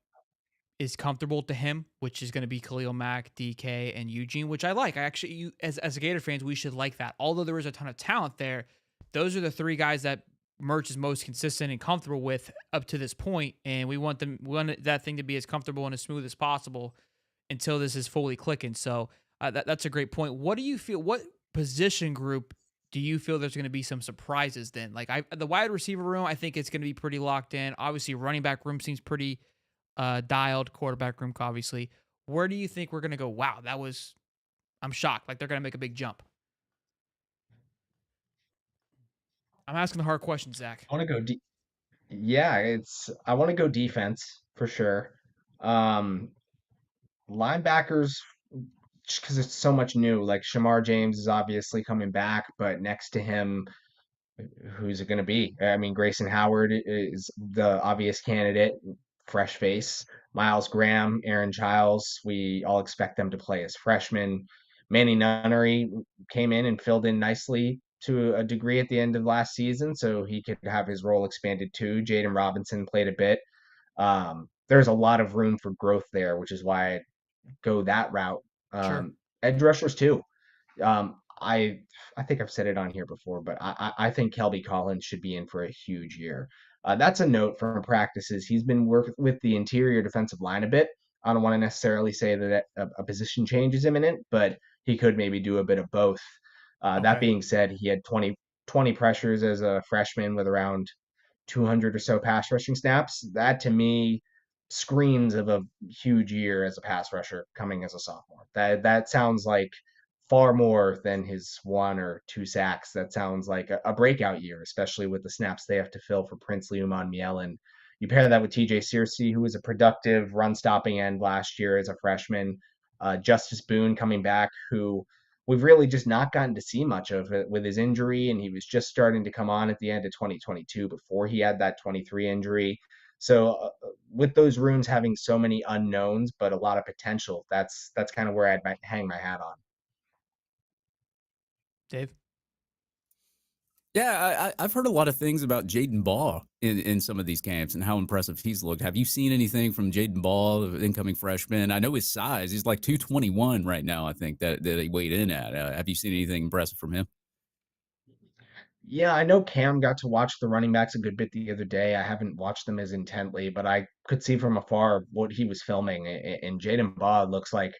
is comfortable to him, which is going to be Khalil Mack, DK, and Eugene, which I like. I actually, as a Gator fans, we should like that. Although there is a ton of talent there, those are the three guys that Merch is most consistent and comfortable with up to this point, and we want that thing to be as comfortable and as smooth as possible until this is fully clicking. So that's a great point. What do you feel? What position group do you feel there's going to be some surprises then? Like the wide receiver room, I think it's going to be pretty locked in. Obviously, running back room seems pretty dialed. Quarterback room, obviously. Where do you think we're going to go? Wow, I'm shocked. Like they're going to make a big jump. I'm asking the hard questions, Zach.
I want to go deep. Yeah, I want to go defense for sure. Um, Linebackers, just because it's so much new. Like Shamar James is obviously coming back, but next to him, who's it going to be? I mean, Grayson Howard is the obvious candidate, fresh face. Miles Graham, Aaron Childs, we all expect them to play as freshmen. Manny Nunnery came in and filled in nicely to a degree at the end of last season, so he could have his role expanded too. Jaden Robinson played a bit. There's a lot of room for growth there, which is why I go that route.
Sure.
Edge rushers too. I think I've said it on here before, but I think Kelby Collins should be in for a huge year. That's a note from practices. He's been working with the interior defensive line a bit. I don't want to necessarily say that a position change is imminent, but he could maybe do a bit of both. That
Okay.
being said, he had 20 pressures as a freshman with around 200 or so pass rushing snaps. That to me screams of a huge year as a pass rusher coming as a sophomore. That sounds like far more than his 1 or 2 sacks. That sounds like a breakout year, especially with the snaps they have to fill for Princely Uman Mielen. You pair that with TJ Searcy, who was a productive run stopping end last year as a freshman. Justice Boone coming back, who we've really just not gotten to see much of it with his injury, and he was just starting to come on at the end of 2022 before he had that 23 injury. So with those runes having so many unknowns but a lot of potential, that's kind of where hang my hat on.
Dave?
Yeah, I've heard a lot of things about Jaden Ball in some of these camps and how impressive he's looked. Have you seen anything from Jaden Ball, the incoming freshman? I know his size. He's like 221 right now, I think, that he weighed in at. Have you seen anything impressive from him?
Yeah, I know Cam got to watch the running backs a good bit the other day. I haven't watched them as intently, but I could see from afar what he was filming. And Jaden Baugh looks like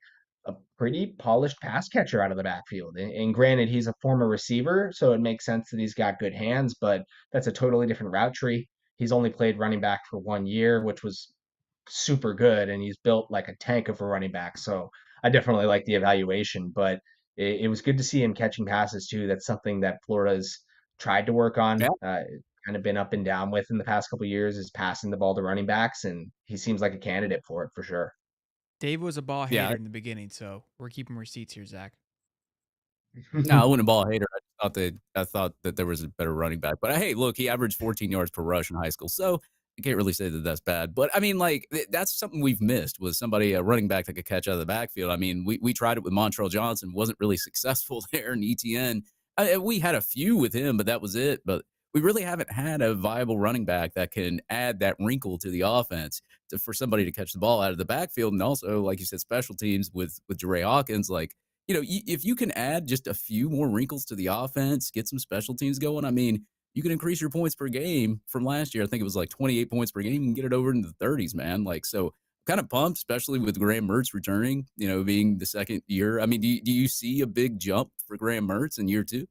a pretty polished pass catcher out of the backfield. And granted, he's a former receiver, so it makes sense that he's got good hands, but that's a totally different route tree. He's only played running back for 1 year, which was super good, and he's built like a tank of a running back. So I definitely like the evaluation, but it was good to see him catching passes too. That's something that Florida's tried to work on,
Yeah.
kind of been up and down with in the past couple of years is passing the ball to running backs, and he seems like a candidate for it for sure.
Dave was a ball
Yeah.
hater in the beginning, so we're keeping receipts here, Zach.
No, I wasn't a ball hater. I thought that there was a better running back. But hey, look, he averaged 14 yards per rush in high school, so I can't really say that that's bad. But I mean, like that's something we've missed was somebody a running back that could catch out of the backfield. I mean, we tried it with Montrell Johnson, wasn't really successful there, and ETN. We had a few with him, but that was it. But we really haven't had a viable running back that can add that wrinkle to the offense for somebody to catch the ball out of the backfield, and also, like you said, special teams with Jere Hawkins, like if you can add just a few more wrinkles to the offense, get some special teams going, I mean, you can increase your points per game from last year. I think it was like 28 points per game and get it over into the 30s, man. Like, so kind of pumped, especially with Graham Mertz returning, being the second year. I mean, do you see a big jump for Graham Mertz in year two?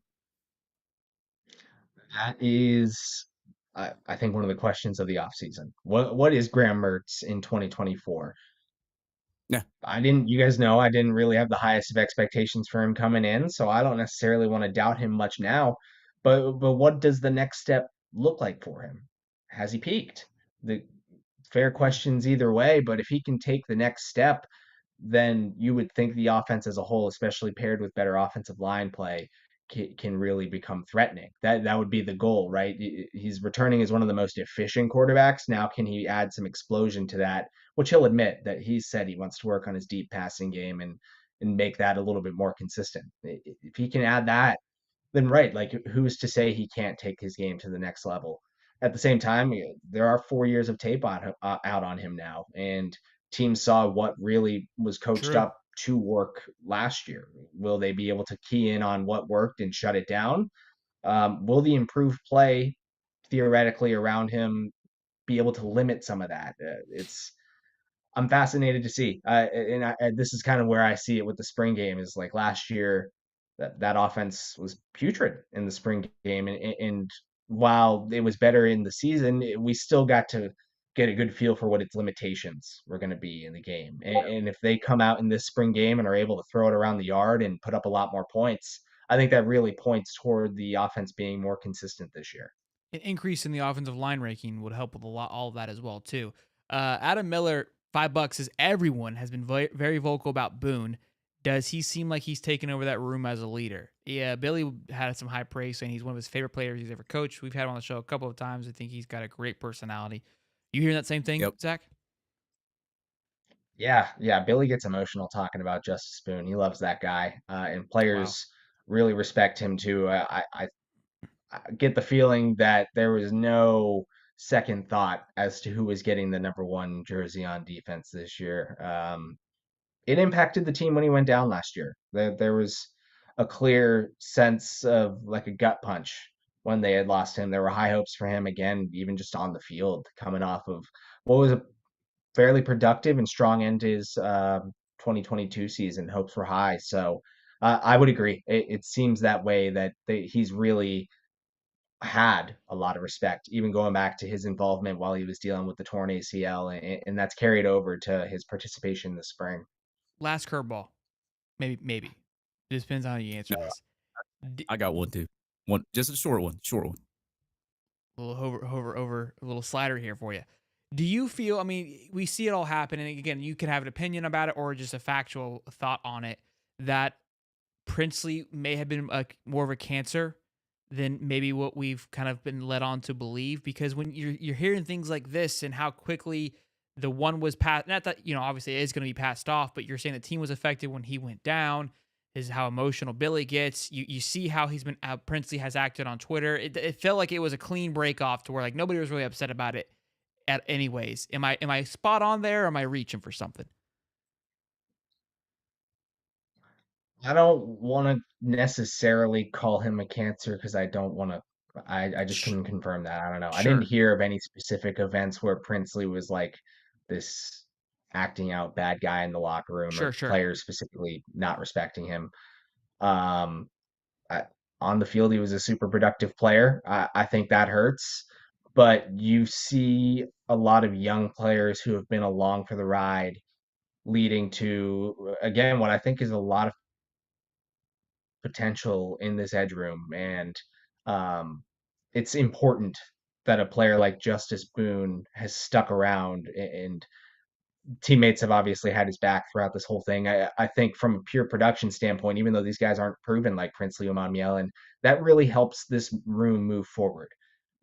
That is, I think, one of the questions of the offseason. What is Graham Mertz in 2024?
Yeah,
You guys know I didn't really have the highest of expectations for him coming in, so I don't necessarily want to doubt him much now. But what does the next step look like for him? Has he peaked? The fair questions either way, but if he can take the next step, then you would think the offense as a whole, especially paired with better offensive line play, can really become threatening. That would be the goal, right? He's returning as one of the most efficient quarterbacks. Now, can he add some explosion to that? Which he'll admit that he said he wants to work on his deep passing game and make that a little bit more consistent. If he can add that, then right, like who's to say he can't take his game to the next level? At the same time, there are 4 years of tape out on him now, and teams saw what really was coached
True.
up to work last year. Will they be able to key in on what worked and shut it down? Will the improved play theoretically around him be able to limit some of that? I'm fascinated to see. And this is kind of where I see it with the spring game is like last year that offense was putrid in the spring game, and while it was better in the season, we still got to get a good feel for what its limitations were going to be in the game. And if they come out in this spring game and are able to throw it around the yard and put up a lot more points, I think that really points toward the offense being more consistent this year.
An increase in the offensive line ranking would help with a lot, all of that as well too. Adam Miller, $5 says everyone has been very vocal about Boone. Does he seem like he's taken over that room as a leader? Yeah, Billy had some high praise saying he's one of his favorite players he's ever coached. We've had him on the show a couple of times. I think he's got a great personality. You hearing that same thing,
yep.
Zach?
Yeah, yeah. Billy gets emotional talking about Justice Spoon. He loves that guy, and
Wow.
players really respect him too. I get the feeling that there was no second thought as to who was getting the number one jersey on defense this year. It impacted the team when he went down last year. There was a clear sense of like a gut punch when they had lost him. There were high hopes for him again, even just on the field, coming off of what was a fairly productive and strong end to his 2022 season. Hopes were high. So I would agree. It seems that way that he's really had a lot of respect, even going back to his involvement while he was dealing with the torn ACL, and that's carried over to his participation in the spring.
Last curveball. Maybe. It depends on how you answer
No,
this. D-
I got one too. One, just a short one. Short one.
a little over a little slider here for you. Do you feel? I mean, we see it all happen, and again, you can have an opinion about it or just a factual thought on it. That Princely may have been more of a cancer than maybe what we've kind of been led on to believe. Because when you're hearing things like this and how quickly the one was passed, not that obviously it is going to be passed off, but you're saying the team was affected when he went down. his how emotional Billy gets. You see how he's been how Princely has acted on Twitter. It felt like it was a clean break off to where like nobody was really upset about it. At anyways, am I spot on there? Or am I reaching for something?
I don't want to necessarily call him a cancer because I don't want to. I just
Sh-
couldn't confirm that. I don't know. I didn't
Sure,
hear of any specific events where Princely was like this acting out bad guy in the locker room
sure,
or
sure.
players specifically not respecting him. Um, I, on the field, he was a super productive player. I think that hurts. But you see a lot of young players who have been along for the ride, leading to, again, what I think is a lot of potential in this edge room. And um, it's important that a player like Justice Boone has stuck around and teammates have obviously had his back throughout this whole thing. I think from a pure production standpoint, even though these guys aren't proven like Princely Umanmielen, and that really helps this room move forward.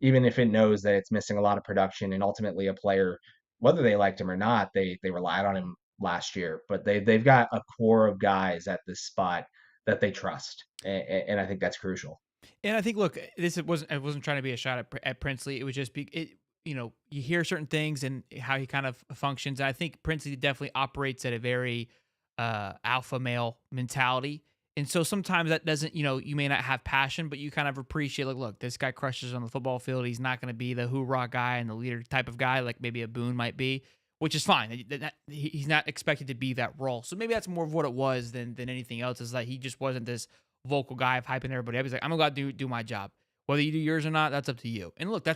Even if it knows that it's missing a lot of production and ultimately a player, whether they liked him or not, they relied on him last year. But they've got a core of guys at this spot that they trust, and I think that's crucial.
And I think, look, this it wasn't trying to be a shot at Princely. It was just be it. You know, you hear certain things and how he kind of functions. I think Princely definitely operates at a very alpha male mentality, and so sometimes that doesn't. You know, you may not have passion, but you kind of appreciate like, look, this guy crushes on the football field. He's not going to be the hoorah guy and the leader type of guy like maybe a Boone might be, which is fine. He's not expected to be that role. So maybe that's more of what it was than anything else. Is that he just wasn't this vocal guy of hyping everybody up. He's like, I'm gonna go out and do my job. Whether you do yours or not, that's up to you. And look,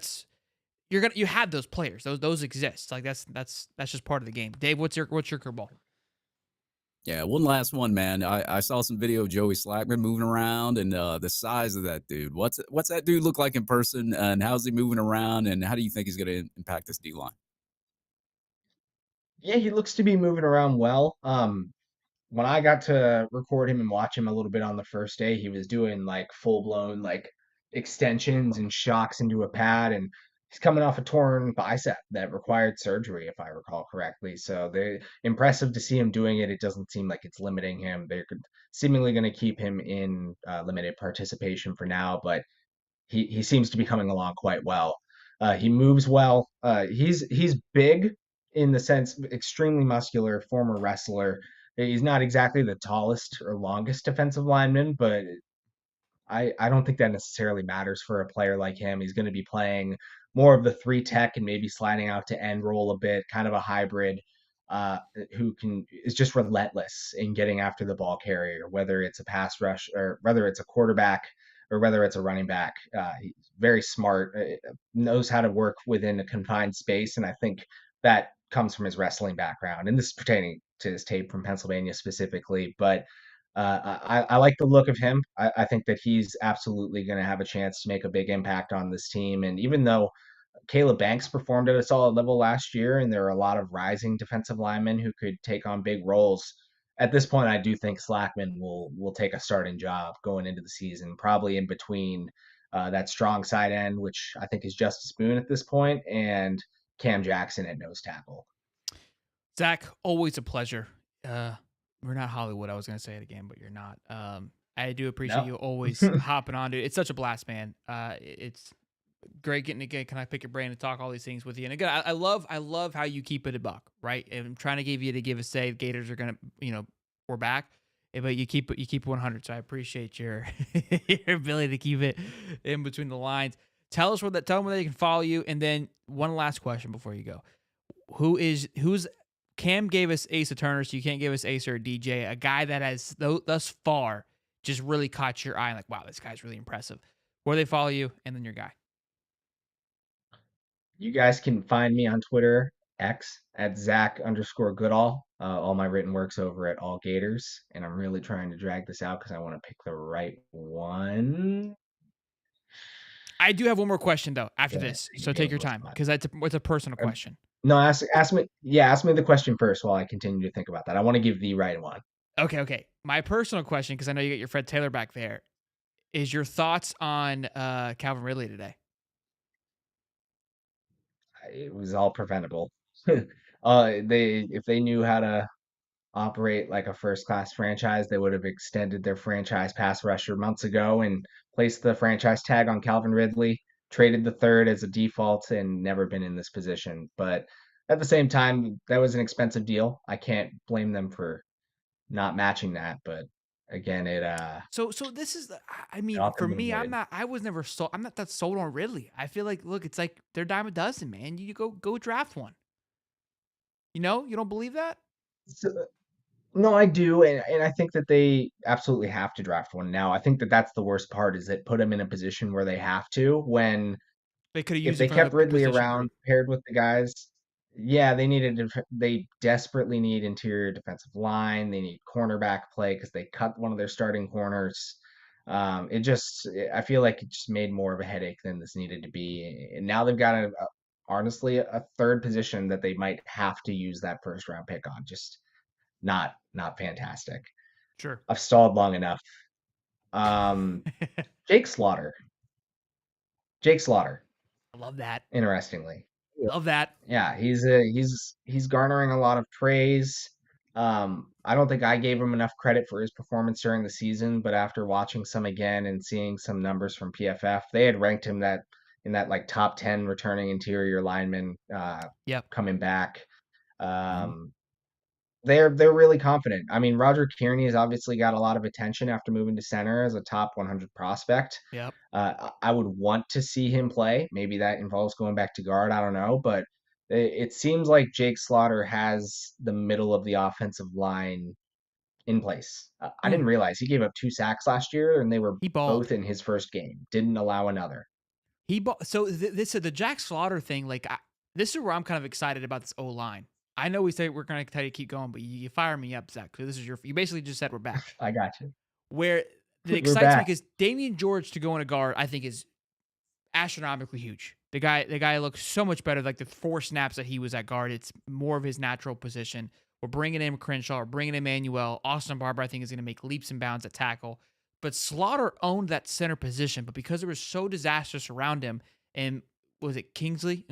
you have those players. Those exist. Like that's just part of the game. Dave, what's your curveball?
Yeah, one last one, man. I saw some video of Joey Slackman moving around and the size of that dude. What's that dude look like in person and how's he moving around and how do you think he's going to impact this D line?
Yeah, he looks to be moving around well. When I got to record him and watch him a little bit on the first day, he was doing like full blown like extensions and shocks into a pad, and he's coming off a torn bicep that required surgery, if I recall correctly. So they impressive to see him doing it. It doesn't seem like it's limiting him. They're seemingly going to keep him in limited participation for now, but he seems to be coming along quite well. He moves well. He's big in the sense extremely muscular, former wrestler. He's not exactly the tallest or longest defensive lineman, but I don't think that necessarily matters for a player like him. He's going to be playing more of the three tech and maybe sliding out to end roll a bit, kind of a hybrid uh, who can is just relentless in getting after the ball carrier, whether it's a pass rush or whether it's a quarterback or whether it's a running back. He's very smart, knows how to work within a confined space, and I think that comes from his wrestling background. And this is pertaining to his tape from Pennsylvania specifically, but I like the look of him. I think that he's absolutely going to have a chance to make a big impact on this team. And even though Caleb Banks performed at a solid level last year, and there are a lot of rising defensive linemen who could take on big roles, at this point, I do think Slackman will take a starting job going into the season, probably in between that strong side end, which I think is Justice Boone at this point, and Cam Jackson at nose tackle.
Zach, always a pleasure. Uh, we're not Hollywood. I was gonna say it again, but you're not. I do appreciate
No,
you always hopping on, dude. It's such a blast, man. It's great getting to get. Can I pick your brain and talk all these things with you? And again, I love how you keep it a buck, right? And I'm trying to give a say. Gators are gonna, we're back, but you keep 100. So I appreciate your your ability to keep it in between the lines. Tell them where they can follow you, and then one last question before you go. Who's Cam gave us Ace of Turner, so you can't give us Ace or DJ, a guy that has thus far just really caught your eye, like, wow, this guy's really impressive. Where they follow you, and then your guy.
you guys can find me on Twitter, X, at Zach_Goodall. All my written works over at All Gators. And I'm really trying to drag this out because I want to pick the right one.
I do have one more question though after
Yeah,
this,
you
so
be
take
on
your
the
time
spot.
because it's a personal
Um,
question.
no, ask me. Yeah, ask me the question first while I continue to think about that. I want to give the right one.
Okay, okay. My personal question, because I know you got your Fred Taylor back there, is your thoughts on Calvin Ridley today?
It was all preventable. They if they knew how to operate like a first-class franchise, they would have extended their franchise pass rusher months ago and placed the franchise tag on Calvin Ridley, traded the third as a default, and never been in this position. But at the same time, that was an expensive deal. I can't blame them for not matching that, but again,
So this is I
it
mean, for
offered them
me,
void.
I was never sold. I'm not that sold on Ridley. I feel like, look, it's like they're dime a dozen, man. You go draft one. You don't believe that?
So, no, I do, and I think that they absolutely have to draft one now. I think that that's the worst part is it put them in a position where they have to when
They could have
if
used it
they
for another
kept Ridley
position
around
group.
paired with the guys, yeah, they desperately need interior defensive line. They need cornerback play because they cut one of their starting corners. I feel like it just made more of a headache than this needed to be. And now they've got honestly a third position that they might have to use that first round pick on. Just not fantastic.
Sure.
I've stalled long enough. Um,
I
Jake Slaughter. Jake Slaughter,
love that.
interestingly.
Love that.
Yeah, he's garnering a lot of praise. I don't think I gave him enough credit for his performance during the season, but after watching some again and seeing some numbers from PFF, they had ranked him that in that like top 10 returning interior lineman
Yep.
coming back.
Mhm.
Um, they're really confident. I mean, Roger Kearney has obviously got a lot of attention after moving to center as a top 100 prospect.
Yep.
I would want to see him play. Maybe that involves going back to guard. I don't know, but it seems like Jake Slaughter has the middle of the offensive line in place. I
Mm.
didn't realize he gave up 2 sacks last year, and they were
He
both
balled.
in his first game. Didn't allow another.
So this the Jack Slaughter thing. Like this is where I'm kind of excited about this O line. I know we say we're going to tell you to keep going, but you fire me up, Zach. Because this is you basically just said we're back.
I got you.
Where it
We're
excites me
back.
because Damian George to go in a guard, I think is astronomically huge. The guy looks so much better. Like the 4 snaps that he was at guard, it's more of his natural position. We're bringing in Crenshaw, we're bringing in Manuel. Austin Barber, I think, is going to make leaps and bounds at tackle. But Slaughter owned that center position, but because it was so disastrous around him, and was it Kingsley,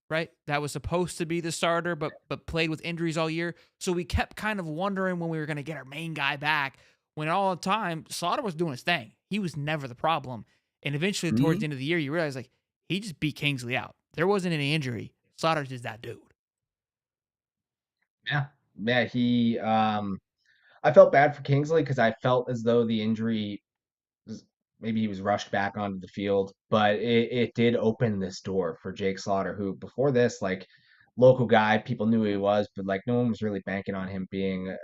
right? That was supposed to be the starter, but played with injuries all year. So we kept kind of wondering when we were going to get our main guy back. When all the time Slaughter was doing his thing, he was never the problem. And eventually, towards
Mhm.
the end of the year, you realize like he just beat Kingsley out. There wasn't any injury. Slaughter's just that dude.
Yeah, yeah. I felt bad for Kingsley because I felt as though the injury maybe he was rushed back onto the field, but it did open this door for Jake Slaughter, who before this, like local guy, people knew who he was, but like no one was really banking on him being a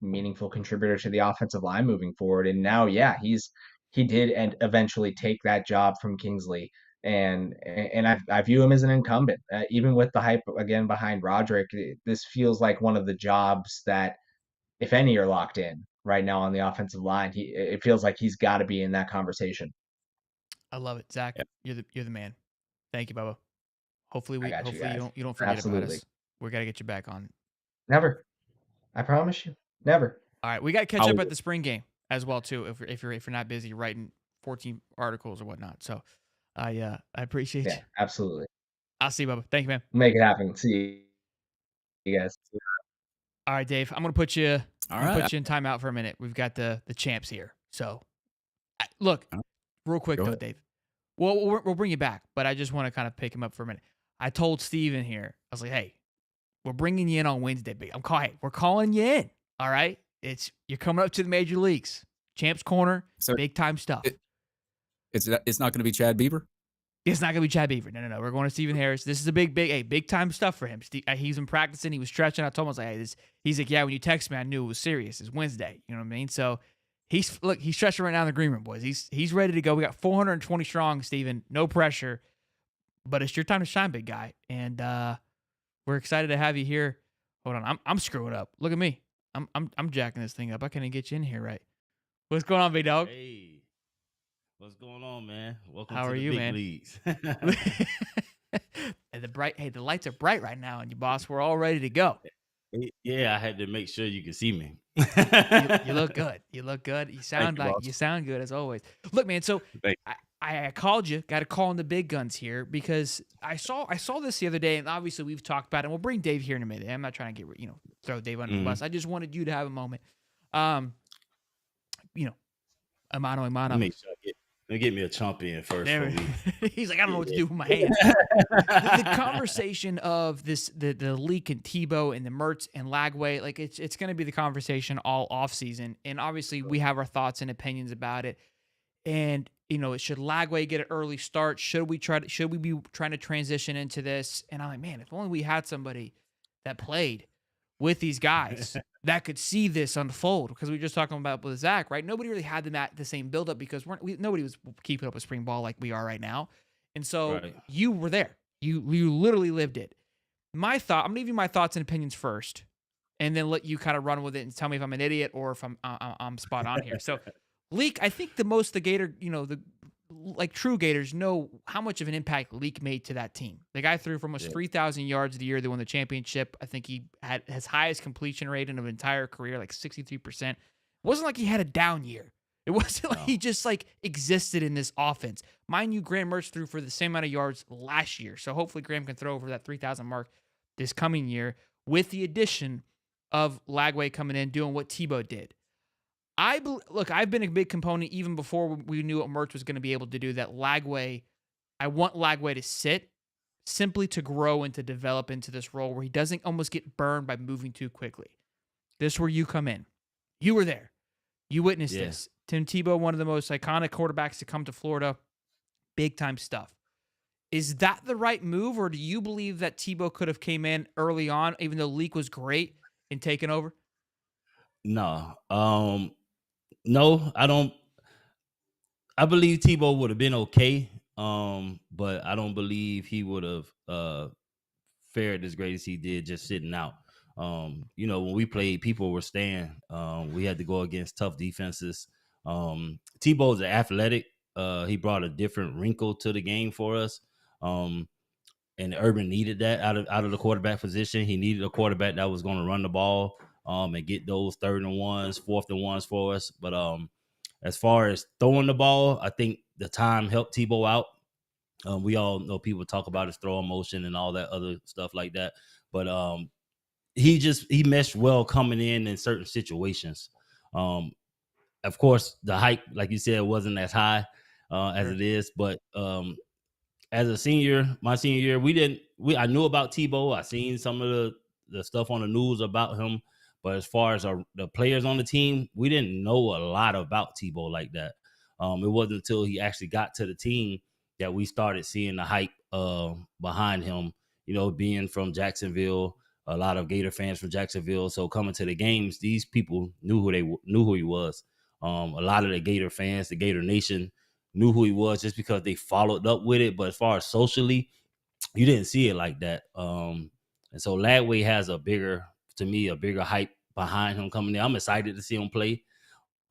meaningful contributor to the offensive line moving forward. And now, yeah, he did and eventually take that job from Kingsley. And I view him as an incumbent, even with the hype again behind Roderick. This feels like one of the jobs that if any are locked in right now on the offensive line, it feels like he's got to be in that conversation.
I love it, Zach.
Yeah.
You're the man. Thank you, Bubba. Hopefully
I got you
hopefully
guys.
you don't forget about
Absolutely.
us. We got to get you back on.
Never. I promise you. Never.
All right, we got to catch
I'll
up at the spring game as well too. If you're not busy writing 14 articles or whatnot. So I appreciate
Yeah,
you.
absolutely.
I'll see you, Bubba. Thank you, man.
Make it happen. See you guys.
All right, Dave. I'm gonna
All right.
put you in timeout for a minute. We've got the champs here. So look, real quick
Go
though,
ahead.
Dave. Well, we'll bring you back, but I just want to kind of pick him up for a minute. I told Steven here, I was like, hey, we're bringing you in on Wednesday, big. We're calling you in. All right. You're coming up to the major leagues. Champs Corner,
So
big time stuff.
it's not going to be Chad Bieber.
It's not gonna be Chad Beaver. No. We're going to Stephen Harris. This is a big time stuff for him. He's been practicing. He was stretching. I told him, I was like, hey, he's like, yeah, when you text me, I knew it was serious. It's Wednesday. You know what I mean? So he's stretching right now in the green room, boys. He's ready to go. We got 420 strong, Stephen. No pressure. But it's your time to shine, big guy. And we're excited to have you here. Hold on. I'm screwing up. Look at me. I'm jacking this thing up. I can't even get you in here right. What's going on, big dog?
Hey, what's going on, man? Welcome
How
to
are
the
you,
big
man?
leagues.
And the lights are bright right now, and you boss, we're all ready to go.
Yeah, I had to make sure you could see me.
You look good. You look good. You sound
you,
like
boss.
you sound good as always. Look, man. So
Thank
I, I called you. Got to call in the big guns here because I saw this the other day, and obviously we've talked about it. And we'll bring Dave here in a minute. I'm not trying to throw Dave under the
Mhm.
bus. I just wanted you to have a moment. You know, a mano a
Let
mano.
me make sure let me get me a chomp in first
There,
before we.
he's like, I don't know what to
Yeah.
do with my hands. The conversation of the leak and Tebow and the Mertz and Lagway, like it's going to be the conversation all off season, and obviously we have our thoughts and opinions about it. And should Lagway get an early start? Should we be trying to transition into this? And I'm like, man, if only we had somebody that played with these guys that could see this unfold. Because we were just talking about with Zach, right? Nobody really had them at the same buildup because nobody was keeping up with spring ball like we are right now. And so
Right.
you were there. You literally lived it. I'm gonna give you my thoughts and opinions first, and then let you kind of run with it and tell me if I'm an idiot or if I'm spot on here. So, Leak, I think the Gator, the like true Gators know how much of an impact Leak made to that team. The guy threw for almost
Yeah.
3,000 yards the year they won the championship. I think he had his highest completion rate in an entire career, like 63%. It wasn't like he had a down year. It wasn't like
No.
he just like existed in this offense. Mind you, Graham Mertz threw for the same amount of yards last year. So hopefully Graham can throw over that 3,000 mark this coming year with the addition of Lagway coming in, doing what Tebow did. Look, I've been a big component even before we knew what Mertz was going to be able to do. That Lagway, I want Lagway to sit simply to grow and to develop into this role where he doesn't almost get burned by moving too quickly. This is where you come in. You were there. You witnessed
Yeah.
this. Tim Tebow, one of the most iconic quarterbacks to come to Florida, big time stuff. Is that the right move, or do you believe that Tebow could have came in early on, even though Leak was great in taking over?
No. No, I don't. I believe Tebow would have been okay. But I don't believe he would have fared as great as he did just sitting out. When we played, people were staying. We had to go against tough defenses. Tebow's athletic. He brought a different wrinkle to the game for us. And Urban needed that out of the quarterback position. He needed a quarterback that was going to run the ball and get those 3rd and 1s, 4th and 1s for us. But as far as throwing the ball, I think the time helped Tebow out. We all know people talk about his throwing motion and all that other stuff like that. But he meshed well coming in certain situations. Of course, the hype, like you said, wasn't as high as
Sure.
it is. But as a senior, my senior year, I knew about Tebow. I seen some of the stuff on the news about him. But as far as the players on the team, we didn't know a lot about Tebow like that. It wasn't until he actually got to the team that we started seeing the hype behind him. Being from Jacksonville, a lot of Gator fans from Jacksonville. So coming to the games, these people knew who he was. A lot of the Gator fans, the Gator Nation, knew who he was just because they followed up with it. But as far as socially, you didn't see it like that. And so Lagway has a bigger hype behind him coming in. I'm excited to see him play.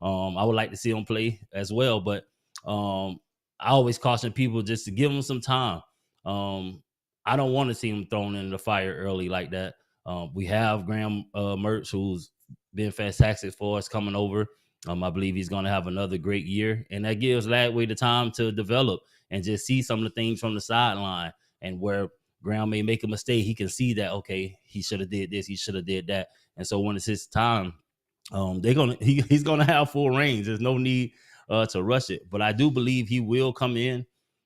I would like to see him play as well, but I always caution people just to give him some time. I don't want to see him thrown in the fire early like that. We have Graham Mertz, who's been fantastic for us coming over. I believe he's going to have another great year, and that gives Lagway the time to develop and just see some of the things from the sideline, and where Graham may make a mistake, he can see that, okay, he should have did this, he should have did that. And so when it's his time, he's gonna have full range. There's no need to rush it. But I do believe he will come in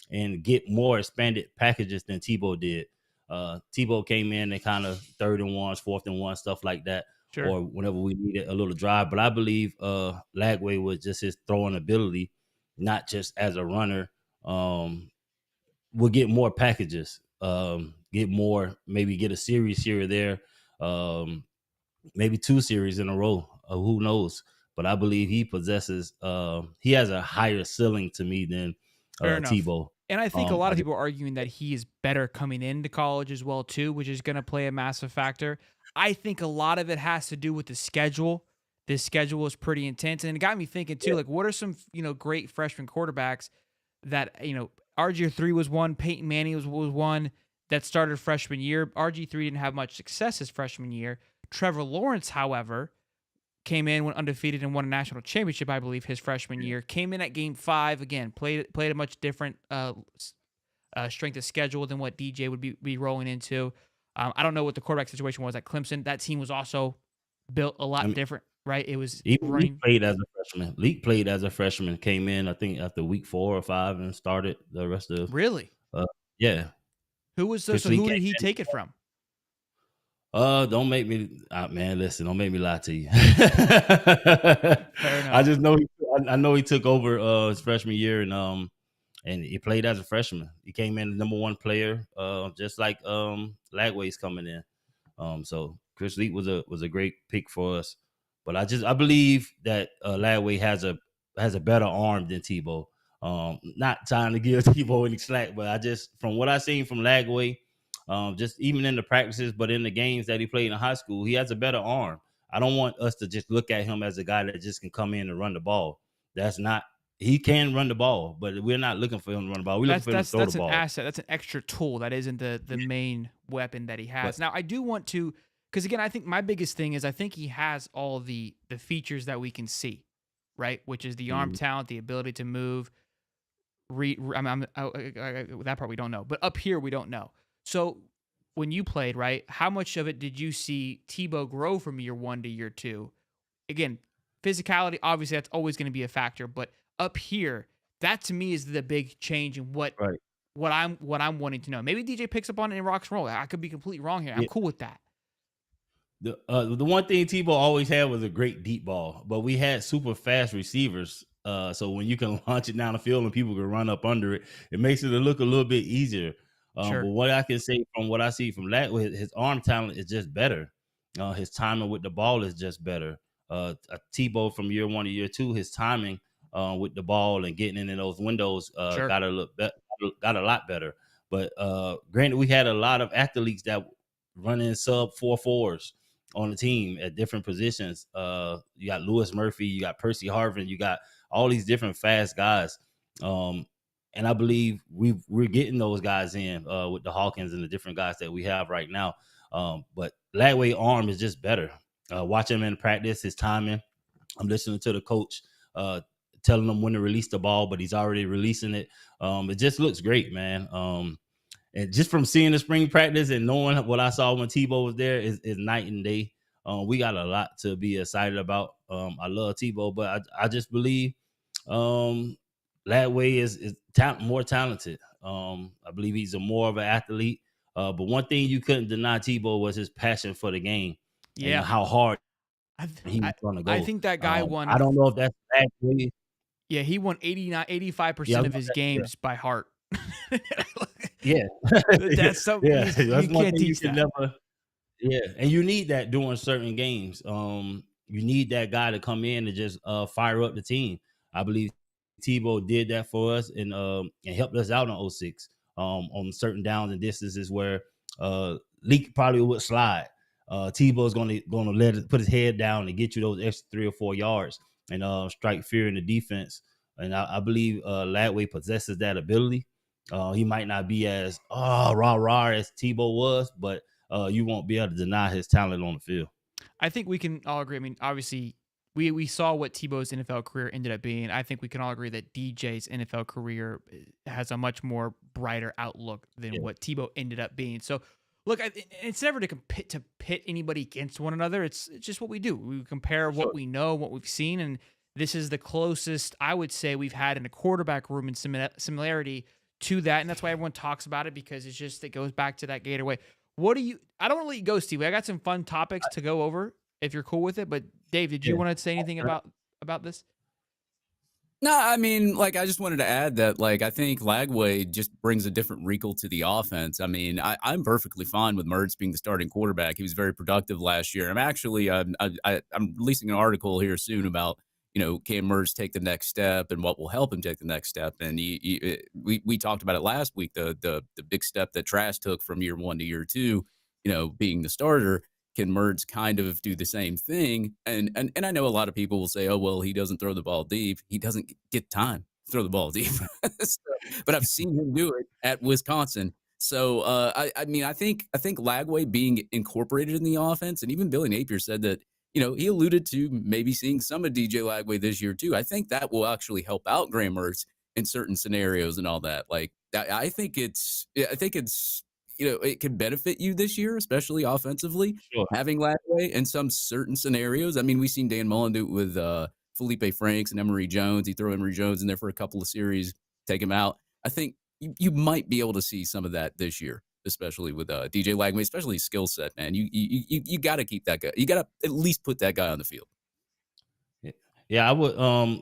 and get more expanded packages than Tebow did. Tebow came in and kind of 3rd and 1s, 4th and 1, stuff like that,
Sure.
or whenever we needed a little drive. But I believe Lagway was just his throwing ability, not just as a runner. We'll get more packages, maybe get a series here or there, maybe 2 series in a row. Who knows? But I believe he has a higher ceiling to me than
Fair enough.
Tebow.
And I think a lot
I
of
just,
people are arguing that he is better coming into college as well too, which is going to play a massive factor. I think a lot of it has to do with the schedule. This schedule is pretty intense, and it got me thinking too. Like, what are some great freshman quarterbacks that RG3 was one, Peyton Manning was one that started freshman year. RG3 didn't have much success his freshman year. Trevor Lawrence, however, came in, went undefeated, and won a national championship, I believe, his freshman year. Came in at Game 5 again, played a much different strength of schedule than what DJ would be rolling into. I don't know what the quarterback situation was at Clemson. That team was also built a
I
lot
mean,
different, right? It was
even Leak
running.
played as a freshman. Leak played as a freshman, came in, I think, after week 4 or 5 and started the rest of
Really?
yeah.
Who was
Chris
so?
Leak
Who
came
did he
in.
take it from?
Don't make me, man. Listen, don't make me lie to you.
Fair
I
enough.
just know I know he took over his freshman year and he played as a freshman. He came in the #1 player, just like Lagway's coming in. So Chris Leak was a great pick for us. But I believe that Lagway has a better arm than Tebow. Not trying to give Tebow any slack, but I just from what I seen from Lagway, just even in the practices, but in the games that he played in high school, he has a better arm. I don't want us to just look at him as a guy that just can come in and run the ball. That's not he can run the ball, but we're not looking for him to run the ball. We're looking
That's
for him to
that's
throw the
that's an
ball.
asset. That's an extra tool. That isn't the main weapon that he has.
But
Now, I do want to, because again, I think my biggest thing is I think he has all the features that we can see, right? Which is the arm
Mhm.
talent, the ability to move. That part we don't know, but up here we don't know. So when you played, right, how much of it did you see Tebow grow from year 1 to year 2? Again, physicality, obviously that's always going to be a factor, but up here, that to me is the big change in what
right.
I'm wanting to know. Maybe DJ picks up on it and rocks and roll. I could be completely wrong here. I'm cool with that.
The one thing Tebow always had was a great deep ball, but we had super fast receivers. So when you can launch it down the field and people can run up under it, it makes it look a little bit easier. But
Sure.
what I can say from what I see from that, his arm talent is just better. His timing with the ball is just better. Tebow from year 1 to year 2, his timing with the ball and getting in those windows
Sure.
got a lot better. But granted, we had a lot of athletes that run in sub 4.4s on the team at different positions. You got Lewis Murphy, you got Percy Harvin, you got all these different fast guys. And I believe we're getting those guys in with the Hawkins and the different guys that we have right now. But Lagway arm is just better. Watch him in practice, his timing. I'm listening to the coach telling him when to release the ball, but he's already releasing it. It just looks great, man. And just from seeing the spring practice and knowing what I saw when Tebow was there is night and day. We got a lot to be excited about. I love Tebow, but I just believe Lagway is more talented. I believe he's more of an athlete. But one thing you couldn't deny Tebow was his passion for the game and
Yeah.
how hard
I
he was going to
I
go.
think that guy
I
won.
don't know if that's Lagway.
Yeah, he won 85%
Yeah, I was
of
about
his
to say, yeah.
games by heart.
Yeah.
That's something
Yeah,
you
that's one
can't
thing you
teach
can
that.
never. Yeah, and you need that during certain games. You need that guy to come in and just fire up the team. I believe Tebow did that for us and helped us out on '06 on certain downs and distances where Leak probably would slide. Tebow's gonna let it put his head down and get you those extra 3 or 4 yards and strike fear in the defense. And I believe Lagway possesses that ability. He might not be as rah as Tebow was, but you won't be able to deny his talent on the field.
I think we can all agree. I mean, obviously, we saw what Tebow's NFL career ended up being. I think we can all agree that DJ's NFL career has a much more brighter outlook than
Yeah.
what Tebow ended up being. So, look, it's never to pit anybody against one another. It's just what we do. We compare what
Sure.
we know, what we've seen, and this is the closest I would say we've had in a quarterback room in similarity to that, and that's why everyone talks about it because it goes back to that Gator way. I don't want to let you go, Steve. I got some fun topics to go over if you're cool with it. But Dave, did you
Yeah.
want to say anything about this?
No, I mean, like, I just wanted to add that, like, I think Lagway just brings a different wrinkle to the offense. I mean, I'm perfectly fine with Mertz being the starting quarterback. He was very productive last year. I'm actually, I'm releasing an article here soon about, can Mertz take the next step and what will help him take the next step. And we talked about it last week, the big step that Trask took from year 1 to year 2, being the starter. Can Mertz kind of do the same thing? And I know a lot of people will say, oh, well, he doesn't throw the ball deep. He doesn't get time to throw the ball deep. But I've seen him do it at Wisconsin. So, I mean, I think Lagway being incorporated in the offense, and even Billy Napier said that, he alluded to maybe seeing some of DJ Lagway this year too. I think that will actually help out Graham Mertz in certain scenarios and all that. Like, I think it's it can benefit you this year, especially offensively,
Sure.
having Lagway in some certain scenarios. I mean, we've seen Dan Mullen do it with Felipe Franks and Emory Jones. He threw Emory Jones in there for a couple of series, take him out. I think you might be able to see some of that this year, especially with DJ Lagway, especially skill set, man. You got to keep that guy. You got to at least put that guy on the field.
Yeah, I would.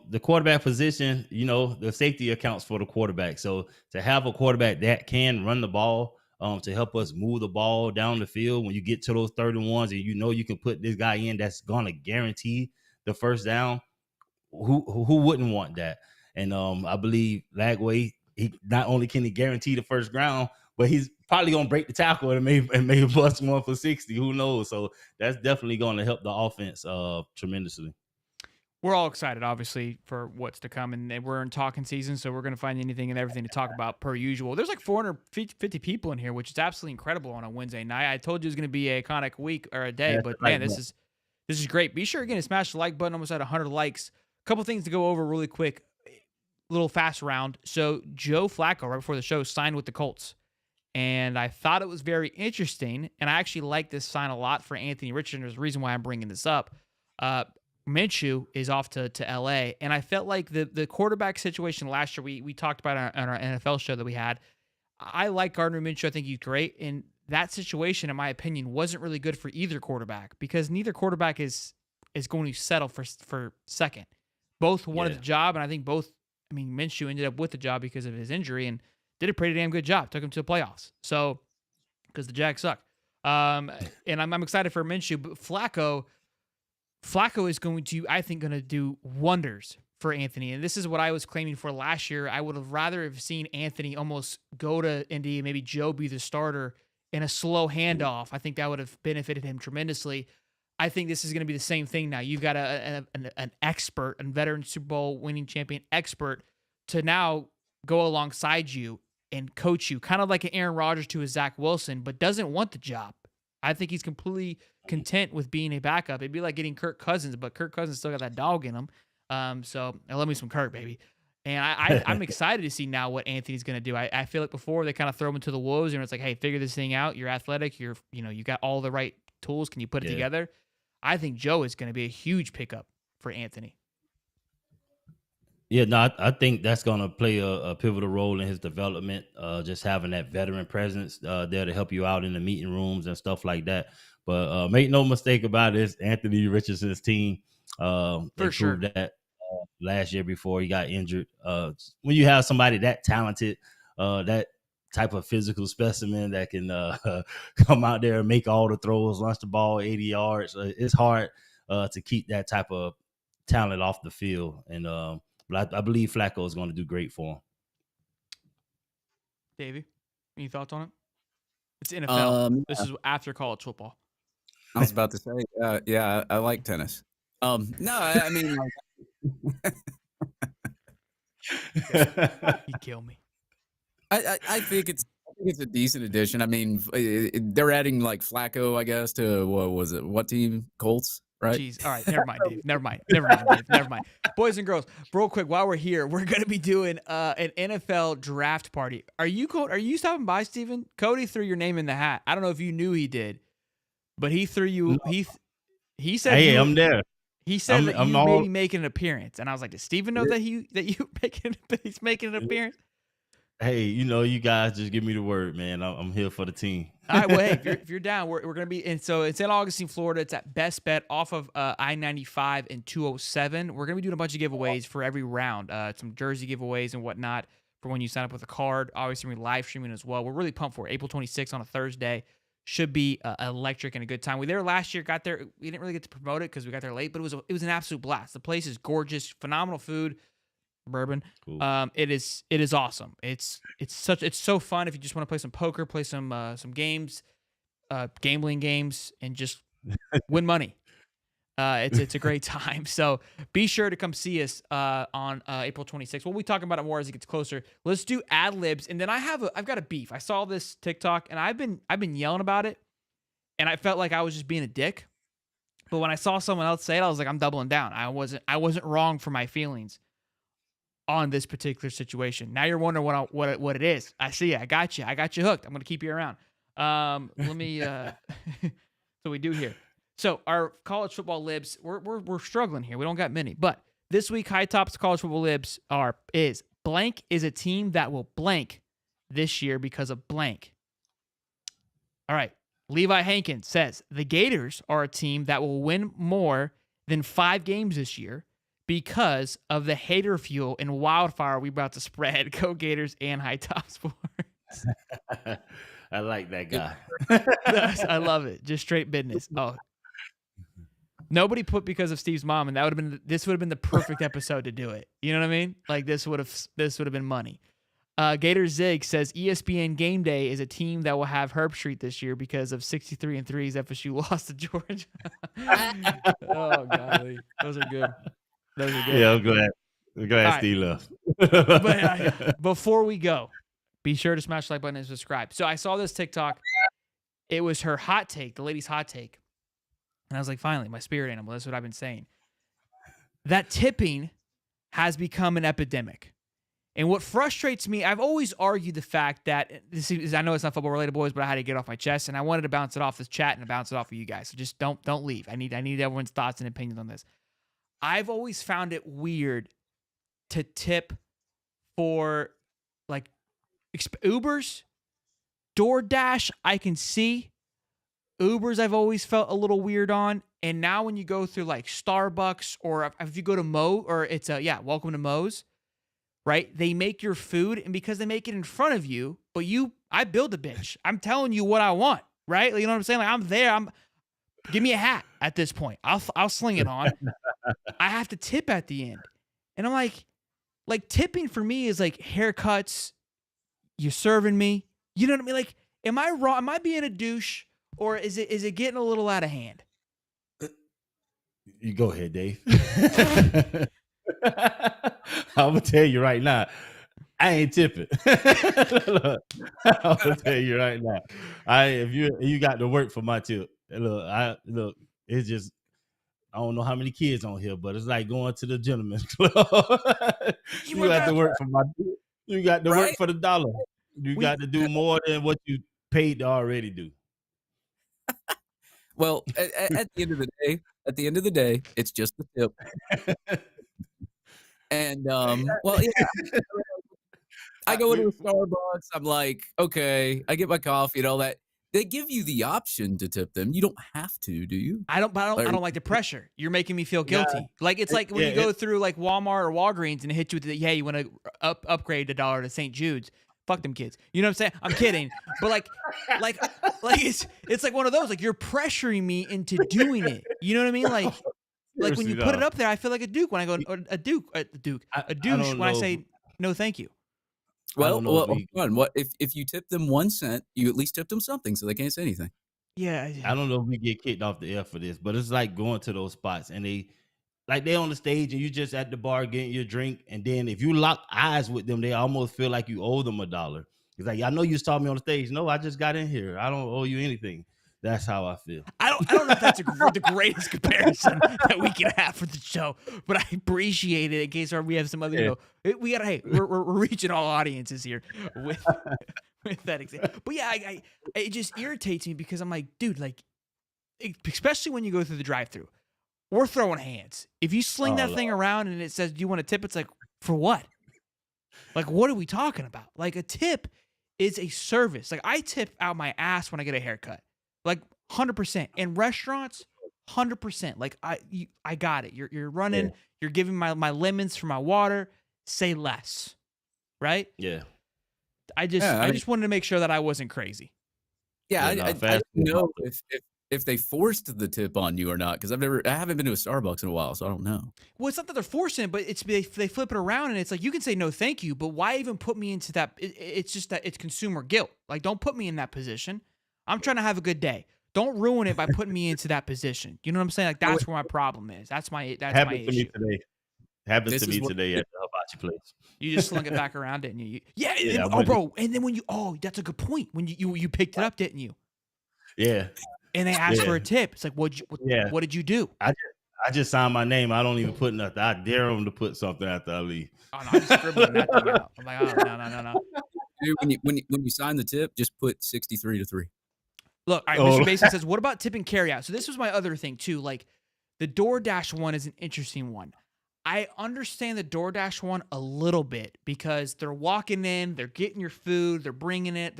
The quarterback position, the safety accounts for the quarterback. So to have a quarterback that can run the ball, to help us move the ball down the field when you get to those 31s, and you can put this guy in that's gonna guarantee the first down. Who wouldn't want that? And I believe Lagway, he not only can he guarantee the first ground, but he's probably gonna break the tackle and maybe bust one for 60. Who knows? So that's definitely gonna help the offense tremendously.
We're all excited, obviously, for what's to come, and we're in talking season, so we're going to find anything and everything to talk about per usual. There's like 450 people in here, which is absolutely incredible on a Wednesday night. I told you it was going to be a iconic week or a day, but man, this is great. Be sure again to smash the like button. Almost at 100 likes. A couple things to go over really quick. Little fast round. So Joe Flacco, right before the show, signed with the Colts, and I thought it was very interesting, and I actually like this sign a lot for Anthony Richardson. There's a reason why I'm bringing this up. Minshew is off to LA, and I felt like the quarterback situation last year we talked about on our NFL show that we had. I like Gardner Minshew. I think he's great, and that situation, in my opinion, wasn't really good for either quarterback because neither quarterback is going to settle for second. Both wanted the job, and I think Minshew ended up with the job because of his injury and did a pretty damn good job. Took him to the playoffs, so because the Jags suck. And I'm excited for Minshew, but Flacco is going to do wonders for Anthony. And this is what I was claiming for last year. I would have rather have seen Anthony almost go to Indy, maybe Joe be the starter in a slow handoff. I think that would have benefited him tremendously. I think this is going to be the same thing now. You've got an expert, a veteran Super Bowl winning champion expert to now go alongside you and coach you, kind of like an Aaron Rodgers to a Zach Wilson, but doesn't want the job. I think he's completely content with being a backup. It'd be like getting Kirk Cousins, but Kirk Cousins still got that dog in him. So I love me some Kirk, baby. And I'm excited to see now what Anthony's going to do. I feel like before they kind of throw him into the wolves and it's like, hey, figure this thing out. You're athletic. You got all the right tools. Can you put it together? I think Joe is going to be a huge pickup for Anthony.
Yeah, no, I think that's going to play a pivotal role in his development. Just having that veteran presence there to help you out in the meeting rooms and stuff like that. But make no mistake about it, it's Anthony Richardson's team. For sure. Proved that last year before he got injured. When you have somebody that talented, that type of physical specimen that can come out there and make all the throws, launch the ball 80 yards, it's hard to keep that type of talent off the field. And but I believe Flacco is going to do great for him.
Davey, any thoughts on it? It's NFL. This is after college football.
I was about to say, yeah, I like tennis. No, I mean,
you kill me.
I think it's a decent addition. I mean, they're adding like Flacco, I guess, to what was it? What team? Colts, right?
Jeez. All right, never mind, Dave. Never mind, Dave. Never mind. Boys and girls, real quick, while we're here, we're gonna be doing an NFL draft party. Are you stopping by, Steven? Cody threw your name in the hat. I don't know if you knew he did, but he threw you. He said,
"Hey, I'm there."
He said that you may be making an appearance, and I was like, "Does Steven know that he's making an appearance?"
Hey, you guys just give me the word, man. I'm here for the team.
All right, well, hey, if you're down, we're going to be, and so it's in Augustine, Florida. It's at Best Bet off of I-95 and 207. We're going to be doing a bunch of giveaways for every round, some jersey giveaways and whatnot for when you sign up with a card. Obviously, we're live streaming as well. We're really pumped for it. April 26th on a Thursday. Should be electric and a good time. We were there last year, got there. We didn't really get to promote it because we got there late, but it was an absolute blast. The place is gorgeous, phenomenal food. Bourbon.
Cool.
It is awesome. It's so fun if you just want to play some poker, play some games, gambling games, and just win money. It's a great time. So be sure to come see us on April 26th. We'll be talking about it more as it gets closer. Let's do ad libs, and then I've got a beef. I saw this TikTok, and I've been yelling about it, and I felt like I was just being a dick. But when I saw someone else say it, I was like, I'm doubling down. I wasn't wrong for my feelings on this particular situation. Now you're wondering what it is. I see it. I got you hooked. I'm gonna keep you around. Let me so we do here. So our college football libs, we're struggling here. We don't got many, but this week High Top's college football libs is blank is a team that will blank this year because of blank. All right. Levi Hankins says the Gators are a team that will win more than 5 games this year because of the hater fuel and wildfire we about to spread. Go Gators and High Top Sports.
I like that guy.
I love it. Just straight business. Oh, nobody put because of Steve's mom, and this would have been the perfect episode to do it. You know what I mean? Like this would have been money. Gator Zig says ESPN Game Day is a team that will have Herb Street this year because of 63-3's FSU lost to Georgia. Oh golly, those are good.
Yeah, I'm glad.
Right.
Steve left.
But before we go, be sure to smash the like button and subscribe. So I saw this TikTok. It was her hot take, the lady's hot take. And I was like, finally, my spirit animal. That's what I've been saying. That tipping has become an epidemic. And what frustrates me, I've always argued the fact that, I know it's not football related, boys, but I had to get off my chest, and I wanted to bounce it off this chat and bounce it off of you guys. So just don't leave. I need everyone's thoughts and opinions on this. I've always found it weird to tip for like Ubers, DoorDash, I can see. Ubers I've always felt a little weird on. And now when you go through like Starbucks or if you go to Mo or it's welcome to Mo's, right? They make your food, and because they make it in front of you, but I build a bitch. I'm telling you what I want, right? You know what I'm saying? Like I'm there. Give me a hat at this point. I'll sling it on. I have to tip at the end. And I'm like tipping for me is like haircuts. You're serving me. You know what I mean? Like, am I wrong? Am I being a douche, or is it getting a little out of hand?
You go ahead, Dave. I'm gonna tell you right now, I ain't tipping. Look, I'm gonna tell you right now. If you got to work for my tip. Look, it's just I don't know how many kids on here, but it's like going to the gentleman's club. You got to work for my tip. You got to work for the dollar. You got to do more than what you paid to already do.
Well, at the end of the day, it's just the tip. And well, yeah. I go into a Starbucks. I'm like, okay, I get my coffee and all that. They give you the option to tip them. You don't have to, do you?
I don't like the pressure. You're making me feel guilty. Yeah. Like it's like when you go through like Walmart or Walgreens and it hits you with you want to upgrade $1 to St. Jude's. Fuck them kids. You know what I'm saying? I'm kidding. But like it's like one of those, like you're pressuring me into doing it. You know what I mean? Like when you put it up there, I feel like a duke when I go a douche when I say no thank you.
Well, hold on. What if you tip them 1 cent, you at least tip them something so they can't say anything.
Yeah.
I don't know if we get kicked off the air for this, but it's like going to those spots and they're on the stage and you just at the bar getting your drink, and then if you lock eyes with them, they almost feel like you owe them $1. It's like, I know you saw me on the stage. No, I just got in here. I don't owe you anything. That's how I feel.
I don't know if that's the greatest comparison that we can have for the show, but I appreciate it in case we have some other, we're reaching all audiences here with that example. But yeah, it just irritates me because I'm like, dude, like, especially when you go through the drive-thru, we're throwing hands. If you sling that thing around and it says, do you want a tip? It's like, for what? Like, what are we talking about? Like, a tip is a service. Like, I tip out my ass when I get a haircut. Like 100%. In restaurants, 100%. Like I got it. You're running. Yeah. You're giving my lemons for my water. Say less, right?
Yeah.
I just wanted to make sure that I wasn't crazy.
Yeah, I don't know if they forced the tip on you or not, because I haven't been to a Starbucks in a while, so I don't know. Well,
it's not that they're forcing it, but they flip it around and it's like you can say no, thank you, but why even put me into that? It's just that it's consumer guilt. Like, don't put me in that position. I'm trying to have a good day. Don't ruin it by putting me into that position. You know what I'm saying? Like, that's where my problem is. That's my issue.
Happens to me today at the hibachi place.
You just slung it back around, didn't you? Bro. And then when that's a good point. When you picked it up, didn't you?
Yeah.
and they ask for
Yeah.
a tip. It's like,
Yeah.
what did you do?
I just signed my name. I don't even put nothing. I dare them to put something after I leave.
Oh no, I'm scribbling that thing out. I'm like, oh no.
Dude, when you sign the tip, just put 63-3.
Look, all right,
Oh.
Mr. Mason says, what about tip and carry out? So this was my other thing too. Like the DoorDash one is an interesting one. I understand the DoorDash one a little bit because they're walking in, they're getting your food, they're bringing it,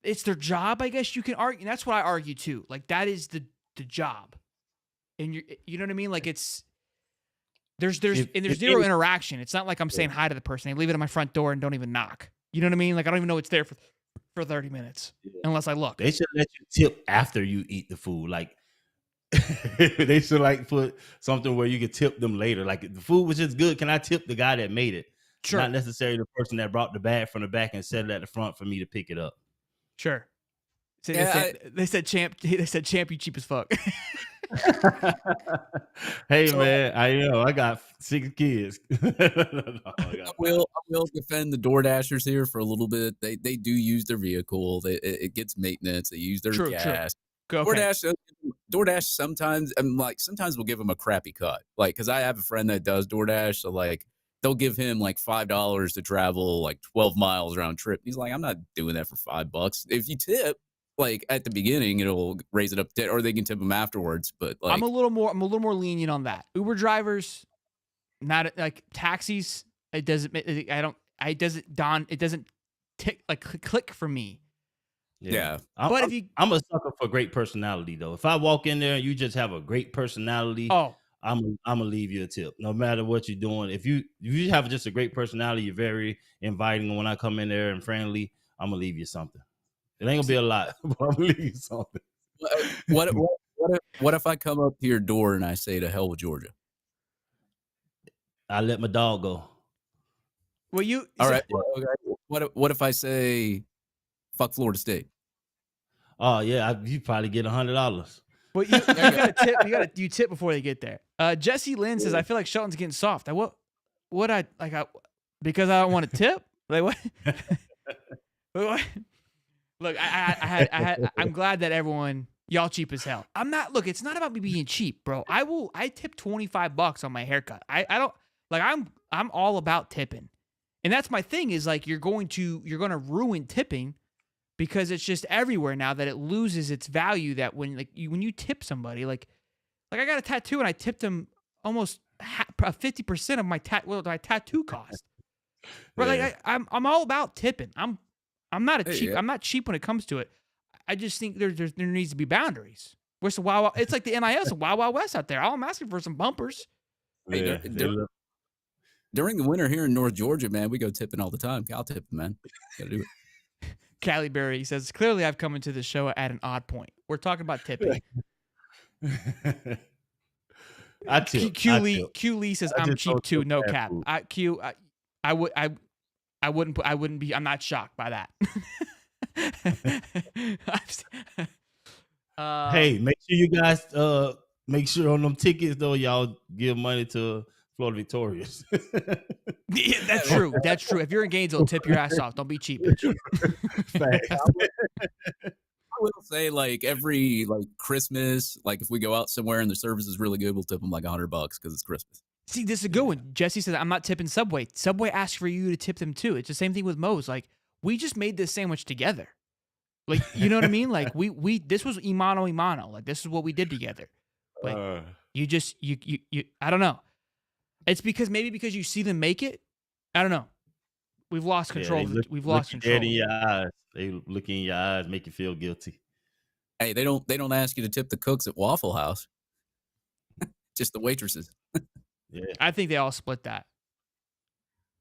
it's their job, I guess you can argue. And that's what I argue too. Like that is the job. And you know what I mean? Like there's zero interaction. It's not like I'm saying hi to the person. They leave it at my front door and don't even knock. You know what I mean? Like I don't even know it's there for 30 minutes unless I look.
They should let you tip after you eat the food. Like they should like put something where you can tip them later. Like if the food was just good, can I tip the guy that made it?
Sure.
Not necessarily the person that brought the bag from the back and set it at the front for me to pick it up.
Sure. So
Yeah,
they said champ, you cheap as fuck.
Hey
So-
man, I got 6 kids.
I will defend the DoorDashers here for a little bit. They do use their vehicle. It gets maintenance. They use their
True.
gas.
Okay.
DoorDash sometimes we'll give them a crappy cut. Like, because I have a friend that does DoorDash, so like they'll give him like $5 to travel like 12 miles round trip. He's like, I'm not doing that for $5. If you tip like at the beginning, it'll raise it up, or they can tip them afterwards. But like,
I'm a little more lenient on that. Uber drivers, not like taxis. It doesn't click for me.
yeah.
But if you,
I'm a sucker for great personality though. If I walk in there and you just have a great personality,
oh,
I'm gonna leave you a tip, no matter what you're doing. If you have just a great personality, you're very inviting. When I come in there and friendly, I'm gonna leave you something. It ain't gonna be a lot, but I'm gonna leave you something.
What if I come up to your door and I say to hell with Georgia?
I let my dog go.
well, you
All right. Well, okay. What if I say fuck Florida State?
Oh yeah, you probably get $100.
Well, you gotta tip. You tip before they get there. Jesse Lynn says, I feel like Shelton's getting soft. Because I don't want to tip. Like what? What? Look, I'm glad that y'all cheap as hell. I'm not. Look, it's not about me being cheap, bro. I tip $25 on my haircut. I don't like. I'm all about tipping, and that's my thing. Is like you're gonna ruin tipping because it's just everywhere now that it loses its value. That when you tip somebody, like I got a tattoo and I tipped him almost 50% of my tattoo cost. Right? Like I'm all about tipping. I'm not cheap.
Yeah.
I'm not cheap when it comes to it. I just think there needs to be boundaries. Where's the wild? It's like the NIL, it's a wild west out there. All I'm asking for some bumpers.
Hey, during the winter here in North Georgia, man, we go tipping all the time. I'll tip, man. Gotta do it.
Callie Berry says, clearly I've come into the show at an odd point. We're talking about tipping.
I tip.
Q Lee says,
I
I'm
just
cheap
don't
too.
tip
No
bad
cap.
food.
I wouldn't be. I'm not shocked by that.
Hey, make sure you guys make sure on them tickets though, y'all give money to Florida Victorious.
Yeah, that's true. That's true. If you're in Gainesville, tip your ass off. Don't be cheap, bitch.
I will say, like every Christmas, like if we go out somewhere and the service is really good, we'll tip them like $100 because it's Christmas.
See, this is a good one. Jesse says, I'm not tipping Subway. Subway asks for you to tip them too. It's the same thing with Moe's. Like, we just made this sandwich together. Like, you know what I mean? Like, this was imano. Like, this is what we did together. Like, you I don't know. It's because you see them make it. I don't know. We've lost control. We've lost control.
Dead in your eyes. They look in your eyes, make you feel guilty.
Hey, they don't ask you to tip the cooks at Waffle House. Just the waitresses.
Yeah.
I think they all split that.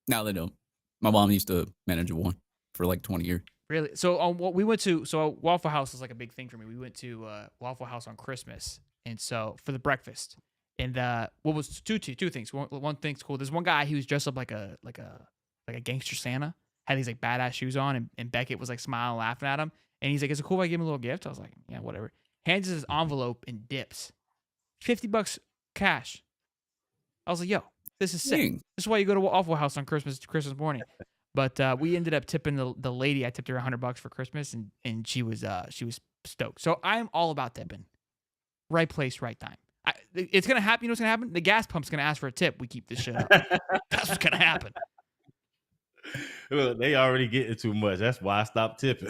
No, they don't. My mom used to manage one for like 20 years.
Really? So we went to Waffle House is like a big thing for me. We went to Waffle House on Christmas, and so for the breakfast. And what was two things? One thing's cool. There's one guy he was dressed up like a gangster Santa, had these like badass shoes on, and Beckett was like smiling, laughing at him. And he's like, "Is it cool if I give him a little gift?" I was like, "Yeah, whatever." Hands us his envelope and dips, $50 cash. I was like, "Yo, this is sick.
Dang.
This is why you go to Waffle House on Christmas morning." But we ended up tipping the lady. I tipped her $100 for Christmas, and she was stoked. So I'm all about tipping. Right place, right time. It's gonna happen. You know what's gonna happen? The gas pump's gonna ask for a tip. We keep this shit up. That's what's gonna happen.
Well, they already getting too much. That's why I stopped tipping.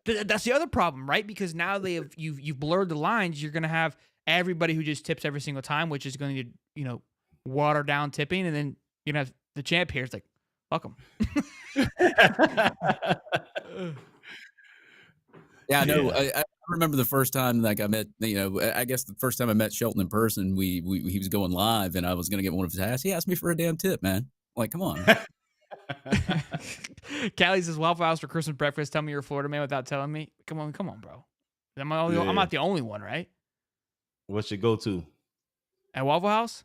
That's the other problem, right? Because now you've blurred the lines. You're gonna have everybody who just tips every single time, which is going to water down tipping, and then you're gonna have the champ here. It's like, welcome.
Yeah, I know. I remember the first time like I met, I guess the first time I met Shelton in person, he was going live and I was going to get one of his hats. He asked me for a damn tip, man. Like, come on.
Callie says Waffle House for Christmas breakfast. Tell me you're a Florida man without telling me. Come on, bro. I'm not the only one, right?
What's your go-to?
At Waffle House?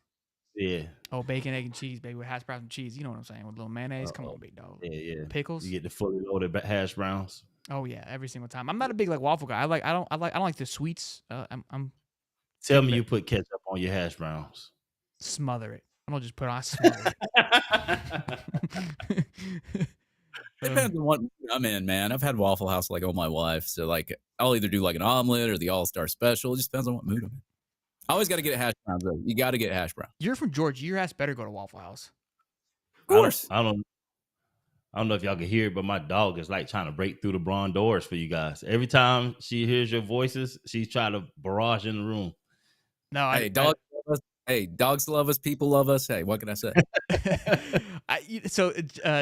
Yeah.
Oh, bacon, egg, and cheese, baby, with hash browns and cheese. You know what I'm saying? With a little mayonnaise. Come on, big dog.
Yeah.
Pickles.
You get the fully loaded hash browns.
Oh yeah, every single time. I'm not a big waffle guy. I don't like the sweets. I'm
Tell me you put ketchup on your hash browns.
Smother it. I don't just put on smother it.
Depends on what I'm in, man. I've had Waffle House like all my life, so like I'll either do like an omelet or the All-Star Special. It just depends on what mood I'm in. I always got to get a hash browns though. You got to get hash browns.
You're from Georgia. Your ass better go to Waffle House.
Of course.
I don't know if y'all can hear it, but my dog is like trying to break through the barn doors for you guys. Every time she hears your voices, she's trying to barrage in the room.
No,
dogs love us. Hey, dogs love us. People love us. Hey, what can I say?
So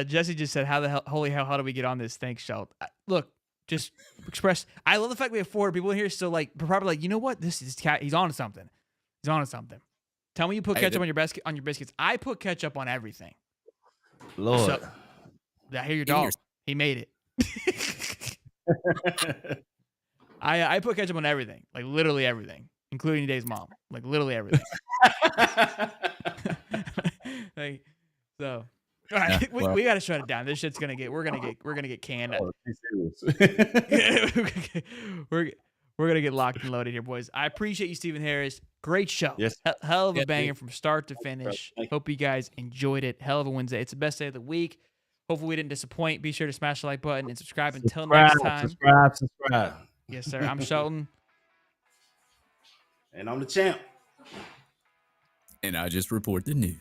Jesse just said, "How the hell, holy hell, how do we get on this?" Thanks, Shelt. Look, just express. I love the fact we have 4 people in here still probably you know what? This is cat. He's on to something. He's on to something. Tell me you put ketchup on your biscuits. I put ketchup on everything.
Lord.
So, I hear your dog. He made it. I put ketchup on everything, like literally everything, including Dave's mom, like literally everything. So, all right,
Yeah,
we got to shut it down. This shit's we're gonna get canned. we're gonna get locked and loaded here, boys. I appreciate you, Stephen Harris. Great show.
Yes.
Hell of a banger from start to finish. Hope you guys enjoyed it. Hell of a Wednesday. It's the best day of the week. Hopefully we didn't disappoint. Be sure to smash the like button and subscribe. Until next time.
Subscribe.
Yes, sir. I'm Shelton.
And I'm the champ.
And I just report the news.